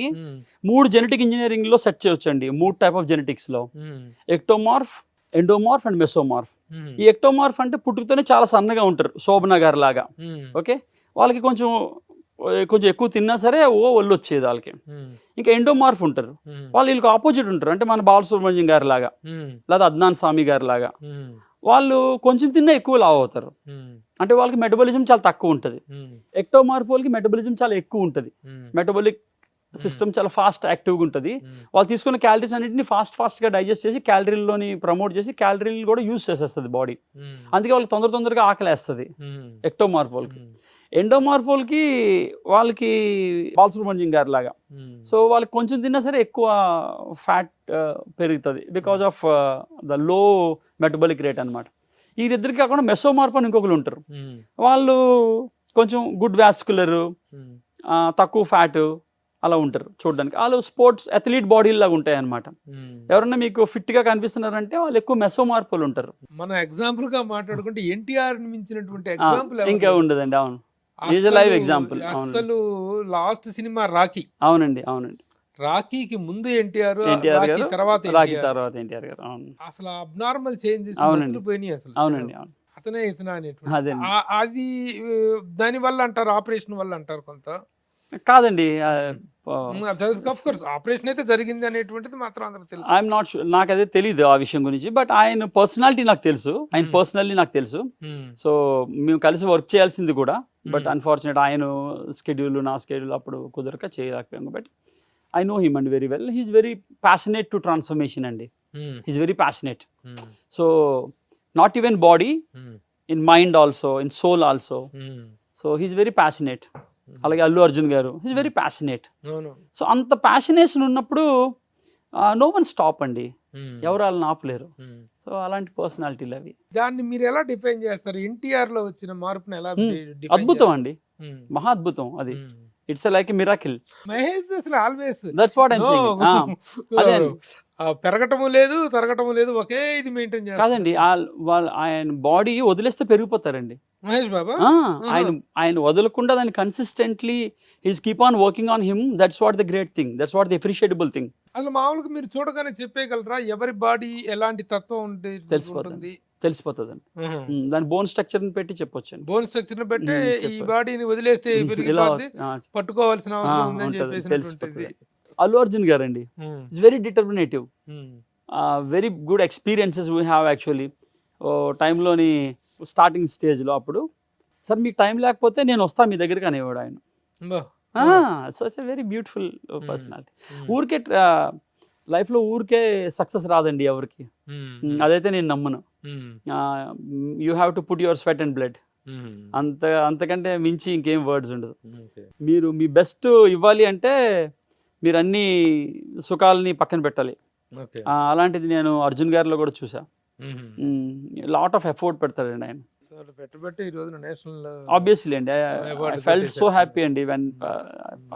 3 జెనెటిక్ ఇంజనీరింగ్ లో సెట్ చేయొచ్చు అండి. 3 టైప్ ఆఫ్ జెనెటిక్స్ లో ఎక్టోమార్ఫ్, ఎండోమార్ఫ్ అండ్ మెసోమార్ఫ్. ఈ ఎక్టోమార్ఫ్ అంటే పుట్టుకతోనే చాలా సన్నగా ఉంటారు, శోభన గారి లాగా. ఓకే, వాళ్ళకి కొంచెం ఎక్కువ తిన్నా సరే ఒళ్ళు వచ్చేది వాళ్ళకి. ఇంకా ఎండోమార్ఫ్ ఉంటారు, వీళ్ళకి ఆపోజిట్ ఉంటారు. అంటే మన బాలసుబ్రహ్మణ్యం గారి లాగా లేదా అద్నాన్ సామి గారి లాగా. వాళ్ళు కొంచెం తిన్నా ఎక్కువ లావు అవుతారు. అంటే వాళ్ళకి మెటబాలిజం చాలా తక్కువ ఉంటుంది. ఎక్టోమార్ఫ్ వాళ్ళకి మెటబాలిజం చాలా ఎక్కువ ఉంటుంది. మెటబాలిక్ సిస్టమ్ చాలా ఫాస్ట్ యాక్టివ్గా ఉంటుంది. వాళ్ళు తీసుకున్న క్యాలరీస్ అన్నింటినీ ఫాస్ట్గా డైజెస్ట్ చేసి క్యాలరీలోని ప్రమోట్ చేసి క్యాలరీలు కూడా యూజ్ చేసేస్తుంది బాడీ. అందుకే వాళ్ళకి తొందరగా ఆకలేస్తుంది ఎక్టోమార్ఫ్ వాళ్ళకి. ఎండోమార్ఫోల్కి వాళ్ళకి బాలసుబ్రహ్మణ్యం గారి లాగా. సో వాళ్ళకి కొంచెం తిన్నా సరే ఎక్కువ ఫ్యాట్ పెరుగుతుంది because of the low metabolic rate అనమాట. వీరిద్దరికి కాకుండా మెసోమార్ఫ్ అని ఇంకొకరు ఉంటారు. వాళ్ళు కొంచెం గుడ్ వాస్కులర్, తక్కువ ఫ్యాట్ అలా ఉంటారు చూడడానికి. వాళ్ళు స్పోర్ట్స్ అథ్లీట్ బాడీ లాగా ఉంటాయి అనమాట. ఎవరన్నా మీకు ఫిట్ గా కనిపిస్తున్నారంటే వాళ్ళు ఎక్కువ మెసోమార్ఫోలు ఉంటారు. మనం ఎగ్జాంపుల్ గా మాట్లాడుకుంటే ఎన్టీఆర్ మించినటువంటి ఎగ్జాంపుల్ ఇంకా ఉండదండి. అవును, లైవ్ ఎగ్జాంపుల్. అసలు లాస్ట్ సినిమా రాఖీ. అవునండి. రాఖీకి ముందు ఎన్టీఆర్, తర్వాత ఎన్టీఆర్ గారు. అవును, అసలు అబ్నార్మల్ చేంజెస్ పోయినాయి అసలు. అవునండి, అవును. అతనే ఇతనా అనేటువంటి అది దాని వల్ల అంటారు, ఆపరేషన్ వల్ల అంటారు. కొంత కాదండి, ఆపరేషన్ అయితే జరిగింది అనేటువంటిది మాత్రం అందరూ తెలుసు. ఐఎమ్ నాట్ షూర్, నాకు అదే తెలియదు ఆ విషయం గురించి. బట్ ఆయన పర్సనాలిటీ నాకు తెలుసు, ఆయన పర్సనల్లీ నాకు తెలుసు. సో మేము కలిసి వర్క్ చేయాల్సింది కూడా. బట్ అన్ఫార్చునేట్ ఆయన స్కెడ్యూల్ నా స్కెడ్యూల్ అప్పుడు కుదరక చేయలేకపోయాము. But I know him and very well. He's very passionate to transformation అండి. He's very passionate. So not even body, in mind also, in soul also. So he's very passionate. అలాగే అల్లు అర్జున్ గారు he's very passionate. So అంత ప్యాషనేషన్ ఉన్నప్పుడు no one stop అండి, ఎవరు వాళ్ళని ఆపలేరు. So అలాంటి పర్సనాలిటీలు అవి. దాన్ని మీరు ఎలా డిఫైన్ చేస్తారు? ఎన్టీఆర్ లో వచ్చిన మార్పుని ఎలా? అద్భుతం అండి, మహా అద్భుతం అది. It's like a miracle. Mahesh అసలు always that's what I'm saying. అదే పెరగటము లేదు, తరగటము లేదు, ఒకే ఇది మెయింటైన్ చేస్తారు. కాదండి, ఆయన బాడీ వదిలేస్తే పెరిగిపోతారండి మహేష్ బాబా. ఆయన వదలకుండా దాన్ని consistently he's keep on working on him. That's what the great thing, that's what the appreciable thing. అసలు మామూలుగా మీరు చూడగానే చెప్పేయగలరా ఎవరి బాడీ ఎలాంటి తత్వం ఉంటుంది? తెలిసిపోతుందండి. దాని బోన్ స్ట్రక్చర్ పెట్టి చెప్పొచ్చు. బోన్ స్ట్రక్చర్ పెట్టి ఈ బాడీని వదిలేస్తే పట్టుకోవాల్సిన అవసరం ఉందని చెప్పేసి. అల్లు అర్జున్ గారు అండి, it's very determinative. Very good experiences we have actually. టైంలోని స్టార్టింగ్ స్టేజ్లో అప్పుడు, సార్ మీకు టైం లేకపోతే నేను వస్తా మీ దగ్గరికి అనేవాడు ఆయన. Such a very beautiful personality. ఊరికే లైఫ్లో ఊరికే సక్సెస్ రాదండి ఎవరికి. అదైతే నేను నమ్మను. You have to put your sweat and blood. అంతకంటే మించి ఇంకేం వర్డ్స్ ఉండదు. మీరు మీ బెస్ట్ ఇవ్వాలి అంటే మీరు అన్ని సుఖాలని పక్కన పెట్టాలి. అలాంటిది నేను అర్జున్ గారిలో కూడా చూసా. లాట్ ఆఫ్ ఎఫర్ట్ పెడతాడండి ఆయన. ఆబ్వియస్లీ అండి, ఐ ఫెల్ట్ సో హ్యాపీ అండి when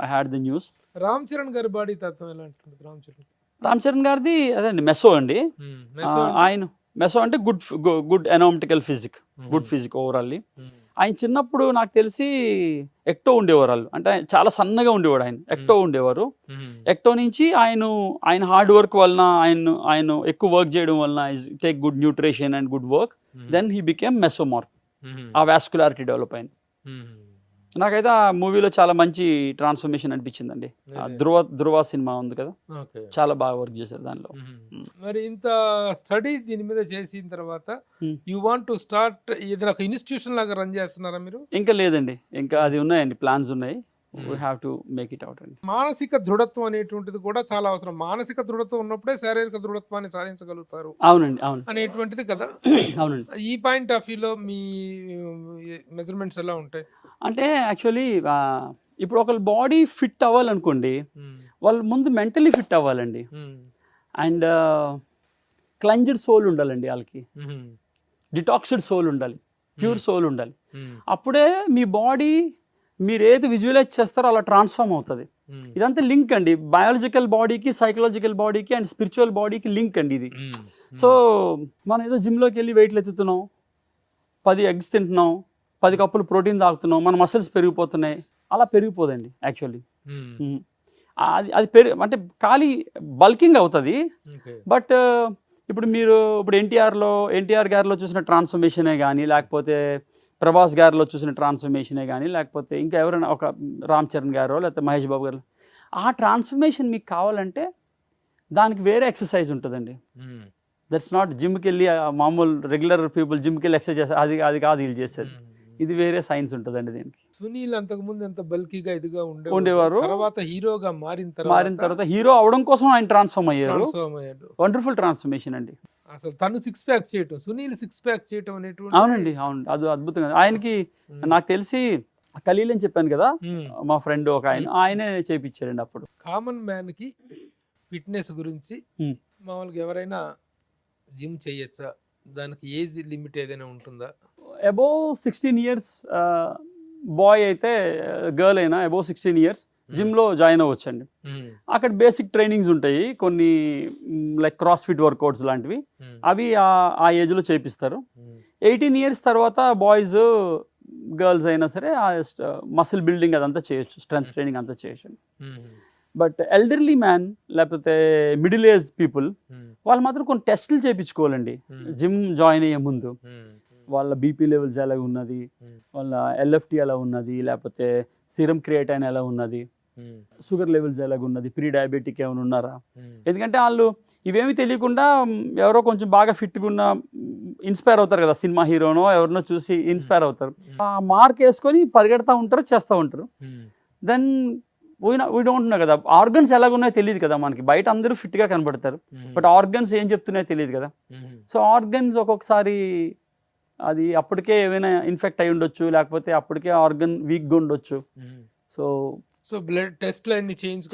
I had the news. Ram Charan గారి బాడీ తత్వం ఎలా ఉంటుంది? రామ్ చరణ్ గారిది అదే అండి, మెసో అండి. ఆయన మెసో అంటే good anatomical physique, good physique overall. ఆయన చిన్నప్పుడు నాకు తెలిసి ఎక్టో ఉండేవారు వాళ్ళు, అంటే చాలా సన్నగా ఉండేవాడు ఆయన, ఎక్టో ఉండేవారు. ఎక్టో నుంచి ఆయన హార్డ్ వర్క్ వలన, ఆయన ఎక్కువ వర్క్ చేయడం వలన, take good nutrition and good work, then he became mesomorph. ఆ వాస్కులారిటీ డెవలప్ అయింది. నాకైతే ఆ మూవీలో చాలా మంచి ట్రాన్స్ఫర్మేషన్ అనిపించిందండి. ధృవ సినిమా ఉంది కదా, చాలా బాగా వర్క్ చేశారు దానిలో. మరి ఇంత స్టడీ దీని మీద చేసిన తర్వాత యూ వాంట్ టు స్టార్ట్ ఏదైనా ఒక ఇన్స్టిట్యూషన్ లాగా రన్ చేస్తున్నారా మీరు? ఇంకా లేదండి, ఇంకా అది ఉన్నాయండి, ప్లాన్స్ ఉన్నాయి. we have to make it out అండి. మానసిక దృఢత్వం అనేటువంటిది కూడా చాలా అవసరం. మానసిక దృఢత్వం ఉన్నప్పుడే శారీరక దృఢత్వాన్ని సాధించగలుగుతారు. అవునండి, అవును అనేటువంటిది కదా. అవునండి. ఈ పాయింట్ ఆఫ్ వ్యూలో మీ మెజర్మెంట్స్ ఎలా ఉంటాయి? అంటే యాక్చువల్లీ ఇప్పుడు ఒకళ్ళ బాడీ ఫిట్ అవ్వాలనుకోండి, వాళ్ళు ముందు మెంటలీ ఫిట్ అవ్వాలండి. అండ్ క్లెన్జ్డ్ సోల్ ఉండాలండి వాళ్ళకి, డిటాక్స్డ్ సోల్ ఉండాలి, ప్యూర్ సోల్ ఉండాలి. అప్పుడే మీ బాడీ మీరు ఏది విజువలైజ్ చేస్తారో అలా ట్రాన్స్ఫార్మ్ అవుతుంది. ఇదంతా లింక్ అండి, బయాలజికల్ బాడీకి, సైకలాజికల్ బాడీకి అండ్ స్పిరిచువల్ బాడీకి లింక్ అండి ఇది. సో మనం ఏదో జిమ్లోకి వెళ్ళి వెయిట్లు ఎత్తుతున్నాం, 10 ఎగ్స్ తింటున్నాం, 10 కప్పులు ప్రోటీన్ తాగుతున్నాం, మన మసిల్స్ పెరిగిపోతున్నాయి, అలా పెరిగిపోదండి యాక్చువల్లీ. అది అంటే ఖాళీ బల్కింగ్ అవుతుంది. బట్ ఇప్పుడు ఎన్టీఆర్ గారిలో చూసిన ట్రాన్స్ఫర్మేషనే కానీ, లేకపోతే ప్రభాస్ గారిలో చూసిన ట్రాన్స్ఫర్మేషనే కానీ, లేకపోతే ఇంకా ఎవరైనా ఒక రామ్ చరణ్ గారో లేకపోతే మహేష్ బాబు గారు, ఆ ట్రాన్స్ఫర్మేషన్ మీకు కావాలంటే దానికి వేరే ఎక్సర్సైజ్ ఉంటుందండి. దట్స్ నాట్ జిమ్కి వెళ్ళి మామూలు రెగ్యులర్ పీపుల్ జిమ్కి వెళ్ళి ఎక్సర్సైజ్ చేస్తారు, అది కాదు వీళ్ళు చేసేది. ఇది వేరే సైన్స్ ఉంటుందండి దీనికి. సునీల్ అంతకుముందు ఎంత బల్కీగా ఇదిగా ఉండేవారు, తర్వాత హీరోగా మారిన తర్వాత హీరో అవడం కోసం ఆయన ట్రాన్స్ఫార్మ్ అయ్యారు. వండర్ఫుల్ ట్రాన్స్ఫర్మేషన్ అండి. అసలు తను 6 ప్యాక్ చేయటం, సునీల్ 6 ప్యాక్ చేయటం అనేటువంటి. అవునండి, అవును, అది అద్భుతంగా. ఆయనకి నాకు తెలిసి ఖలీల్ అని చెప్పాను కదా, మా ఫ్రెండ్ ఒక ఆయనే చేయించారండి అప్పుడు. కామన్ మ్యాన్ కి ఫిట్నెస్ గురించి మామూలుగా ఎవరైనా జిమ్ చేయొచ్చా? దానికి ఏజ్ లిమిట్ ఏదైనా ఉంటుందా? అబోవ్ 16 years బాయ్ అయితే, గర్ల్ అయినా అబోవ్ 16 years జిమ్లో జాయిన్ అవ్వచ్చండి. అక్కడ బేసిక్ ట్రైనింగ్స్ ఉంటాయి కొన్ని, లైక్ క్రాస్ ఫిట్ వర్కౌట్స్ లాంటివి, అవి ఆ ఏజ్లో చేపిస్తారు. 18 years తర్వాత బాయ్స్ గర్ల్స్ అయినా సరే మసిల్ బిల్డింగ్ అదంతా చేయొచ్చు, స్ట్రెంత్ ట్రైనింగ్ అంతా చేయొచ్చు. బట్ ఎల్డర్లీ మ్యాన్ లేకపోతే మిడిల్ ఏజ్ పీపుల్ వాళ్ళు మాత్రం కొన్ని టెస్టులు చేయించుకోవాలండి జిమ్ జాయిన్ అయ్యే ముందు. వాళ్ళ బీపీ లెవెల్స్ ఎలా ఉన్నది, వాళ్ళ ఎల్ఎఫ్టీ ఎలా ఉన్నది, లేకపోతే సీరం క్రియేటైన్ ఎలా ఉన్నది, షుగర్ లెవెల్స్ ఎలాగ ఉన్నది, ప్రీ డయాబెటిక్ ఏమైనా ఉన్నారా. ఎందుకంటే వాళ్ళు ఇవేమి తెలియకుండా ఎవరో కొంచెం బాగా ఫిట్గా ఉన్న ఇన్స్పైర్ అవుతారు కదా, సినిమా హీరోనో ఎవరినో చూసి ఇన్స్పైర్ అవుతారు, ఆ మార్క్ వేసుకొని పరిగెడతా ఉంటారు, చేస్తూ ఉంటారు. దెన్ వీ డోంట్ నో కదా, ఆర్గన్స్ ఎలాగున్నాయో తెలియదు కదా మనకి. బయట అందరూ ఫిట్గా కనబడతారు, బట్ ఆర్గన్స్ ఏం చెప్తున్నాయో తెలియదు కదా. సో ఆర్గన్స్ ఒక్కొక్కసారి అది అప్పటికే ఏమైనా ఇన్ఫెక్ట్ అయి ఉండొచ్చు, లేకపోతే అప్పటికే ఆర్గన్ వీక్గా ఉండొచ్చు. సో బ్లడ్ టెస్ట్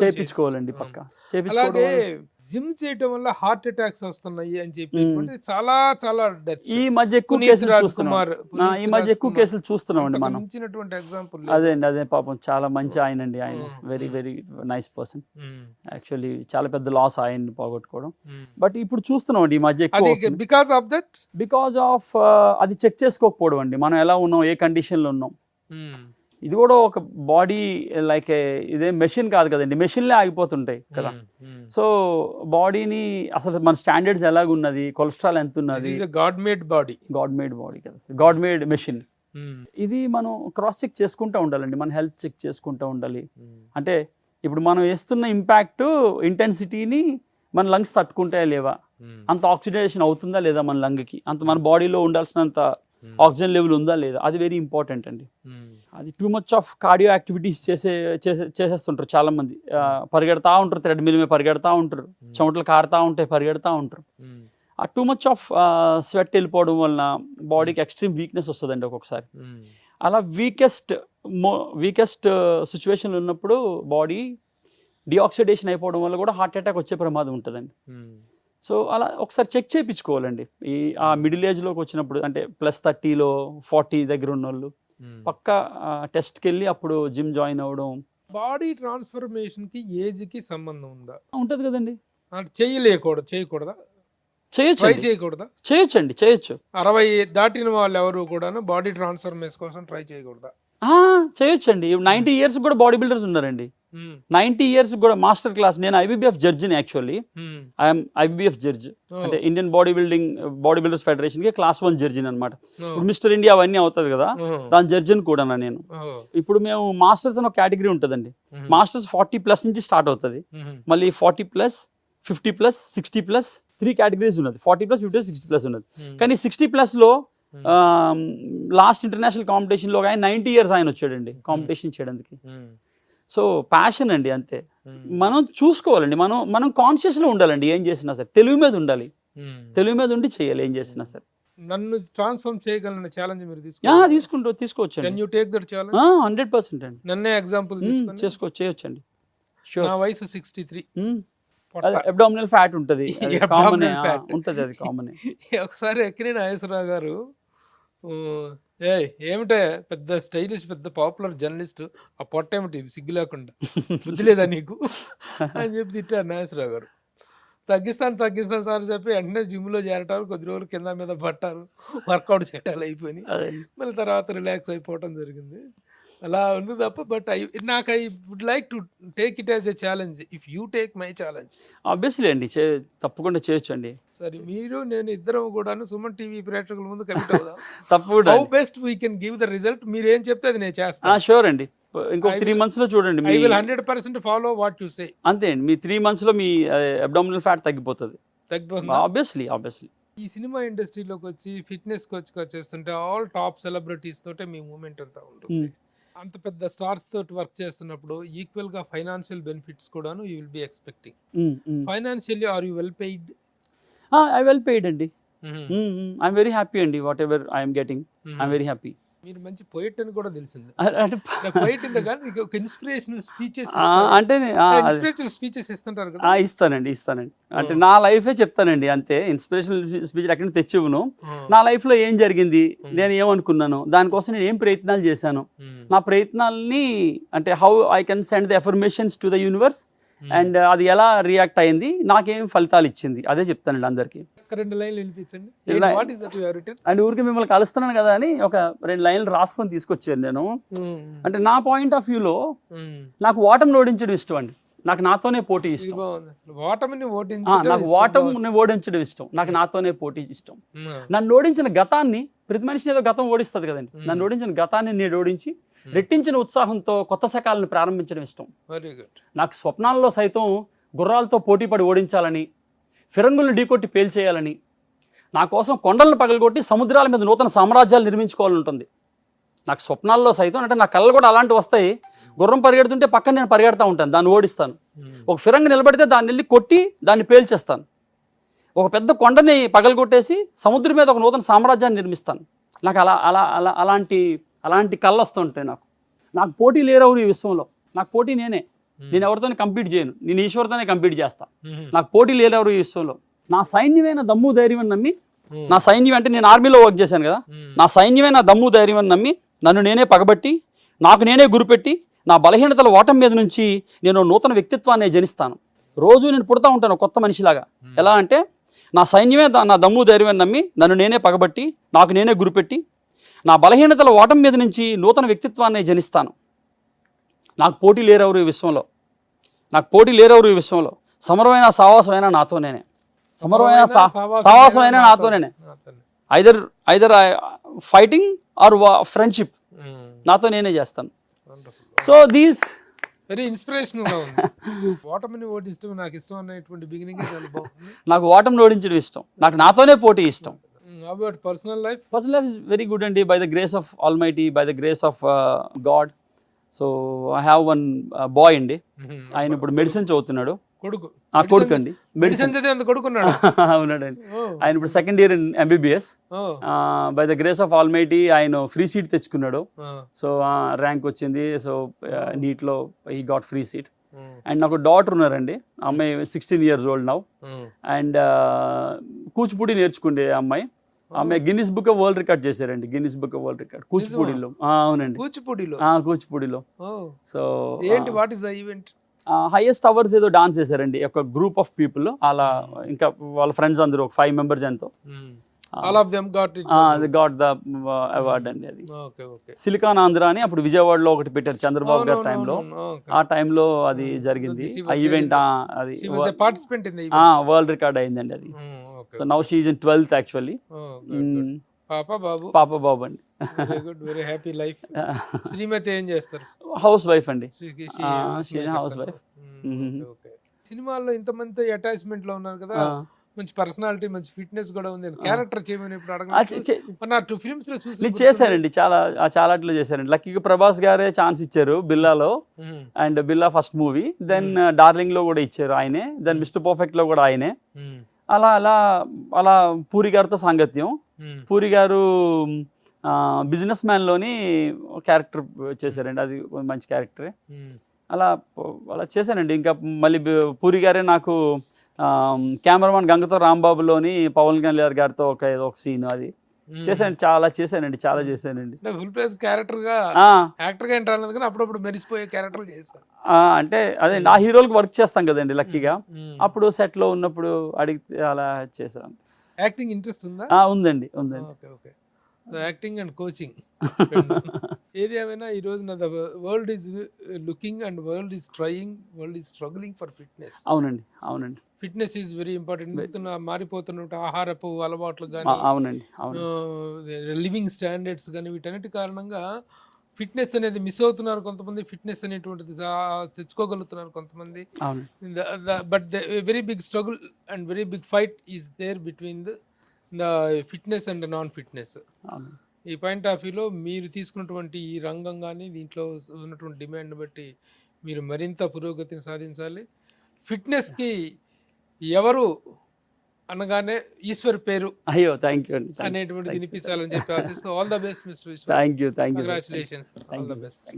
చేయించుకోవాలండి పక్కా. అలాగే జిమ్ చేయడం వల్ల హార్ట్ అటాక్స్ వస్తున్నాయి అని చెప్పి చాలా చాలా డెత్స్ ఈ మధ్య ఎక్కువ కేసులు చూస్తున్నాం అండి మనం. ఎగ్జాంపుల్ అదే పాపం చాలా మంచి ఆయన అండి, ఆయన very very nice person. Actually చాలా పెద్ద లాస్ ఆయన్ని పోగొట్టుకోవడం. బట్ ఇప్పుడు చూస్తున్నాం అండి ఈ మధ్య ఎక్కువ, బికాస్ ఆఫ్ అది చెక్ చేసుకోకపోవడం అండి, మనం ఎలా ఉన్నాం, ఏ కండిషన్ లో ఉన్నాం. ఇది కూడా ఒక బాడీ లైక్ ఇదే మెషిన్ కాదు కదండి, మెషిన్లే ఆగిపోతుంటాయి కదా. సో బాడీని అసలు మన స్టాండర్డ్స్ ఎలాగున్నది, కొలెస్ట్రాల్ ఎంత ఉన్నది, గాడ్ మేడ్ బాడీ కదా, గాడ్ మేడ్ మెషిన్. ఇది మనం క్రాస్ చెక్ చేసుకుంటూ ఉండాలండి, మన హెల్త్ చెక్ చేసుకుంటూ ఉండాలి. అంటే ఇప్పుడు మనం వేస్తున్న ఇంపాక్ట్ ఇంటెన్సిటీని మన లంగ్స్ తట్టుకుంటాయా లేవా, అంత ఆక్సిడేషన్ అవుతుందా లేదా మన లంగ్కి, అంత మన బాడీలో ఉండాల్సినంత ఆక్సిజన్ లెవెల్ ఉందా లేదా, అది వెరీ ఇంపార్టెంట్ అండి. అది too much of cardio activities చేసేస్తుంటారు చాలా మంది. పరిగెడతా ఉంటారు, థ్రెడ్మిల్ మీద పరిగెడతా ఉంటారు, చెమటలు కారుతా ఉంటాయి, పరిగెడతా ఉంటారు. ఆ టూ మచ్ ఆఫ్ స్వెట్ వెళ్ళిపోవడం వలన బాడీకి ఎక్స్ట్రీమ్ వీక్నెస్ వస్తుందండి ఒక్కొక్కసారి. అలా వీకెస్ట్ సిచ్యువేషన్లో ఉన్నప్పుడు బాడీ డిఆక్సిడేషన్ అయిపోవడం వల్ల కూడా హార్ట్ అటాక్ వచ్చే ప్రమాదం ఉంటుందండి. సో అలా ఒకసారి చెక్ చేయించుకోవాలండి. ఆ మిడిల్ ఏజ్లోకి వచ్చినప్పుడు, అంటే +30లో 40 దగ్గర ఉన్న వాళ్ళు పక్కా టెస్ట్కి వెళ్ళి అప్పుడు జిమ్ జాయిన్ అవ్వడం. బాడీ ట్రాన్స్ఫర్మేషన్ కి ఏజ్ కి సంబంధం ఉందా? ఉంటుంది కదండి. చేయకూడదా? చేయొచ్చండి. 60 దాటిన వాళ్ళు ఎవరు కూడా బాడీ ట్రాన్స్ఫర్మేషన్ కోసం ట్రై చేయకూడదా? చేయొచ్చండి. 90 years కూడా బాడీ బిల్డర్స్ ఉన్నారండి. 90 years కూడా మాస్టర్ క్లాస్. నేను IBBF జడ్జిని యాక్చువల్లీ. ఐఎమ్ IBBF జడ్జ్, అంటే ఇండియన్ బాడీ బిల్డర్స్ ఫెడరేషన్ కి క్లాస్ 1 జడ్జిని అనమాట. మిస్టర్ ఇండియా అవన్నీ అవుతుంది కదా, దాని జడ్జిని కూడా నేను. ఇప్పుడు మేము మాస్టర్స్ అని ఒక కేటగిరీ ఉంటుందండి. మాస్టర్స్ 40+ నుంచి స్టార్ట్ అవుతుంది, మళ్ళీ 40+, 50+, 60+, 3 కేటగిరీస్ ఉన్నది. 40+, 50+, 60+ ఉన్నది. కానీ 60+లో లాస్ట్ ఇంటర్నేషనల్ కాంపిటీషన్లో ఆయన 90 years ఆయన వచ్చాడండి కాంపిటీషన్ చేయడానికి. సో ప్యాషన్ అండి, అంతే. మనం చూసుకోవాలండి, మనం కాన్షియస్లో ఉండాలండి. ఏం చేసినా సరే తెలివి మీద ఉండాలి, తెలివి మీద ఉండి చేయాలి ఏం చేసినా సరే. నన్ను ట్రాన్స్ఫార్మ్ చేయగలన ఛాలెంజ్ మీరు తీసుకోవచ్చు. Can you take that challenge? 100% అండి. నన్నే ఎగ్జాంపుల్ తీసుకొని చేయొచ్చండి. నా వయసు 63. అబ్డామినల్ ఫ్యాట్ ఉంటుంది, కామన్ ఉంటుంది, అది కామన్. ఒకసారి ఎక్కిన నాగేశ్వరరావు గారు, ఏమిటే పెద్ద స్టైలిష్ పెద్ద పాపులర్ జర్నలిస్ట్, ఆ పొట్టేమిటి సిగ్గు లేకుండా, బుద్ధి లేదా నీకు అని చెప్పి తిట్టారు నాగేశ్వరరావు గారు. తగ్గిస్తాను సార్ చెప్పి వెంటనే జిమ్లో చేరటాలు, కొద్ది రోజులు కింద మీద పట్టారు, వర్కౌట్ చేయటాలు అయిపోయి మళ్ళీ తర్వాత రిలాక్స్ అయిపోవటం జరిగింది. అలా ఉంది తప్ప. But I would like to take it as a challenge if you take my challenge. Obviously అండి, తప్పకుండా చేయొచ్చండి. సరే, మీరు నేను ఇద్దరం కూడాను సుమన్ టీవీ ప్రేక్షకుల ముందు కమిట్ అవుదాం. తప్పకుండా. How best we can give the result. మీరు ఏం చెప్తే అది నేను చేస్తాను. షూర్ అండి. ఇంకొక 3 months లో చూడండి. I will 100% follow what you say. అంతే అండి, మీ 3 months లో మీ అబ్డామినల్ ఫ్యాట్ తగ్గిపోతుంది. ఆబ్వియస్లీ. ఈ సినిమా ఇండస్ట్రీలోకి వచ్చి ఫిట్నెస్ కోచ్గా చేస్తుంటే ఆల్ టాప్ సెలబ్రిటీస్ తోటే మీ మూమెంట్ అంతా ఉంటుంది. అంత పెద్ద స్టార్స్ తోటి వర్క్ చేస్తున్నప్పుడు ఈక్వల్ గా ఫైనాన్షియల్ బెనిఫిట్స్ కూడాను you will be expecting. Financially are you well paid? I well paid అండి. ఐఎమ్ వెరీ హ్యాపీ అండి. Whatever I'm getting, I'm very happy. మీరు మంచి పోయిట్ అని కూడా తెలిసింది. పోయిట్ ఇంద కానీ ఒక ఇన్స్పిరేషనల్ స్పీచెస్ ఇస్తుంటారు కదా? ఇస్తానండి. అంటే నా లైఫే చెప్తానండి, అంతే. ఇన్స్పిరేషనల్ స్పీచ్ ఎక్కడి నుంచి తెచ్చివ్వను. నా లైఫ్ లో ఏం జరిగింది, నేను ఏమనుకున్నాను, దానికోసం నేను ఏం ప్రయత్నాలు చేశాను, నా ప్రయత్నాలని, అంటే how I can send the affirmations to the universe, and అది ఎలా రియాక్ట్ అయింది, నాకేం ఫలితాలు ఇచ్చింది, అదే చెప్తానండి అందరికి. 2 లైన్లు వినిపించండి. అండ్ ఊరికి మిమ్మల్ని కలుస్తున్నాను కదా అని ఒక 2 లైన్లు రాసుకొని తీసుకొచ్చాను నేను. అంటే నా పాయింట్ ఆఫ్ వ్యూలో నాకు ఓటమిని ఓడించడం ఇష్టం అండి. నాకు నాతోనే పోటీ ఇష్టం. నాకు ఓటమిని ఓడించడం ఇష్టం. నాకు నాతోనే పోటీ ఇష్టం. నన్ను ఓడించిన గతాన్ని, ప్రతి మనిషిని ఏదో గతం ఓడిస్తుంది కదండి, నన్ను ఓడించిన గతాన్ని నేను ఓడించి రెట్టించిన ఉత్సాహంతో కొత్త శకాలను ప్రారంభించడం ఇష్టం. నాకు స్వప్నాల్లో సైతం గుర్రాలతో పోటీపడి ఓడించాలని, ఫిరంగులను ఢీకొట్టి పేల్చేయాలని, నా కోసం కొండలను పగలగొట్టి సముద్రాల మీద నూతన సామ్రాజ్యాలు నిర్మించుకోవాలని ఉంటుంది నాకు స్వప్నాల్లో సైతం. అంటే నా కళ్ళు కూడా అలాంటివి వస్తాయి. గుర్రం పరిగెడుతుంటే పక్కన నేను పరిగెడతా ఉంటాను, దాన్ని ఓడిస్తాను. ఒక ఫిరంగి నిలబడితే దాన్ని వెళ్ళి కొట్టి దాన్ని పేల్చేస్తాను. ఒక పెద్ద కొండని పగలగొట్టేసి సముద్రం మీద ఒక నూతన సామ్రాజ్యాన్ని నిర్మిస్తాను. నాకు అలాంటి కళ్ళు వస్తుంటాయి. నాకు పోటీ లేరెవరు ఈ విశ్వంలో. నాకు పోటీ నేనే. నేను ఎవరితోనే కంపీట్ చేయను, నేను ఈశ్వరుతోనే కంపీట్ చేస్తా. నాకు పోటీ లేరెవరు ఈ విశ్వంలో. నా సైన్యమైన దమ్ము ధైర్యం అని నమ్మి, నా సైన్యం అంటే నేను ఆర్మీలో వర్క్ చేశాను కదా, నా సైన్యమైన దమ్ము ధైర్యం అని నమ్మి, నన్ను నేనే పగబట్టి, నాకు నేనే గురిపెట్టి, నా బలహీనతల ఓటం మీద నుంచి నేను నూతన వ్యక్తిత్వాన్ని జనిస్తాను. రోజు నేను పుడతా ఉంటాను కొత్త మనిషిలాగా. ఎలా అంటే నా సైన్యమే నా దమ్ము ధైర్యం నమ్మి, నన్ను నేనే పగబట్టి, నాకు నేనే గురిపెట్టి, నా బలహీనతల ఓటం మీద నుంచి నూతన వ్యక్తిత్వాన్ని జనిస్తాను. నాకు పోటీ లేరెవరు ఈ విశ్వంలో. సమరమైన సావాసమైనా నాతోనే. సావాసమైనా నాతోనే. ఐదర్ ఫైటింగ్ ఆర్ ఫ్రెండ్షిప్, నాతో నేనే చేస్తాను. సో దీస్ వెరీ ఇన్స్పిరేషనల్ గా ఉంది. ఓటమిని ఓడించడం నాకు ఇష్టం అనేటువంటి బిగినింగ్ చాలా బాగుంది. నాకు ఓటమిని ఓడించడం ఇష్టం. నాకు నాతోనే పోటీ ఇష్టం. About personal life? Personal life is very good అండి, by the grace of almighty, by the grace of God. So I have one boy అండి, ఆయన ఇప్పుడు మెడిసిన్ చదువుతున్నాడు. కొడుకు? కొడుకు అండి, మెడిసిన్ చదివి అంత కొడుకున్నాడు. అవునాడండి, ఆయన ఇప్పుడు second year in MBBS. By the grace of almighty ఆయన ఫ్రీ సీట్ తెచ్చుకున్నాడు. సో ర్యాంక్ వచ్చింది. సో నీట్లో he got free seat. And నాకు డాటర్ ఉన్నారండి, అమ్మాయి 16 years old now. And Kuchipudi నేర్చుకుండే అమ్మాయి Guinness book of world record చేశారండి, Guinness book of world record కూచిపూడిలో. అవునండి, కూచిపూడిలో. సో ఏంటి, what is the event? Highest hours ఏదో డాన్స్ చేశారండి, ఒక గ్రూప్ ఆఫ్ పీపుల్ అలా, ఇంకా వాళ్ళ ఫ్రెండ్స్ అందరూ ఒక 5 members ఎంతో. All of them got it. They got the award అండి. అది సిలికాన్ ఆంధ్ర అని అప్పుడు విజయవాడలో ఒకటి పెట్టారు చంద్రబాబు గారి టైంలో. ఆ టైంలో అది జరిగింది ఆ ఈవెంట్. అది వరల్డ్ రికార్డ్ అయిందండి అది. So now she is in 12th actually. పాప బాబు అండి. Very happy life. శ్రీమతి ఏం చేస్తారు? హౌస్ వైఫ్ అండి, హౌస్ వైఫ్. సినిమాల్లో ఇంతమంది అటాచ్మెంట్ లో ఉన్నారు కదా, మంచి పర్సనాలిటీ, మంచి ఫిట్నెస్ కూడా ఉంది. క్యారెక్టర్ చేయమని ఇప్పుడు అడగలేదు. 2 films లో చూసి నేను చేశానండి, చాలా చేశానండి. లక్కీగా ప్రభాస్ గారే ఛాన్స్ ఇచ్చారు బిల్లాలో, and Billa first movie. Then darling లో కూడా ఇచ్చారు ఆయనే, దెన్ మిస్టర్ పర్ఫెక్ట్ లో కూడా ఆయనే. అలా అలా అలా పూరి గారితో సాంగత్యం. పూరి గారు బిజినెస్ మ్యాన్ లోని క్యారెక్టర్ చేశారండి, అది మంచి క్యారెక్టరే. అలా అలా చేశానండి. ఇంకా మళ్ళీ పూరి గారే నాకు కెమెరామాన్ గంగతో రాంబాబులోని పవన్ కళ్యాణ్ గారితో ఒక సీన్ అది చేశాను. చాలా చేశానండి. ఫుల్ ప్లేస్ క్యారెక్టర్ గా, యాక్టర్ గా ఎంటర్ అన్నది కానీ అప్పుడప్పుడు మెరిసిపోయే క్యారెక్టర్లు చేశాను. అంటే అదే నా హీరోలకు వర్క్ చేస్తాం కదండి లక్కీగా, అప్పుడు సెట్ లో ఉన్నప్పుడు అడిగితే అలా చేశాను. యాక్టింగ్ ఇంట్రెస్ట్ ఉందా? ఉందండి. ఓకే. యాక్టింగ్ అండ్ కోచింగ్ ఏది ఏమైనా ఈ రోజు నా world is looking and world is trying, world is struggling for fitness. అవునండి. Fitness is very important. మారిపోతున్న ఆహారపు అలవాట్లు కానీ, లివింగ్ స్టాండర్డ్స్ కానీ, వీటన్నిటి కారణంగా ఫిట్నెస్ అనేది మిస్ అవుతున్నారు కొంతమంది. ఫిట్నెస్ అనేటువంటిది తెచ్చుకోగలుగుతున్నారు కొంతమంది. But the very big struggle and very big fight is there between the fitness and non fitness. ఈ పాయింట్ ఆఫ్ వ్యూలో మీరు తీసుకున్నటువంటి ఈ రంగం కానీ, దీంట్లో ఉన్నటువంటి డిమాండ్ బట్టి మీరు మరింత పురోగతిని సాధించాలి. ఫిట్నెస్కి ఎవరు అనగానే ఈశ్వర్ పేరు అనేటువంటి వినిపించాలని చెప్పి ఆశిస్తూ ఆల్ ద బెస్ట్ మిస్టర్ విశ్వ. Thank you. Congratulations. All the best.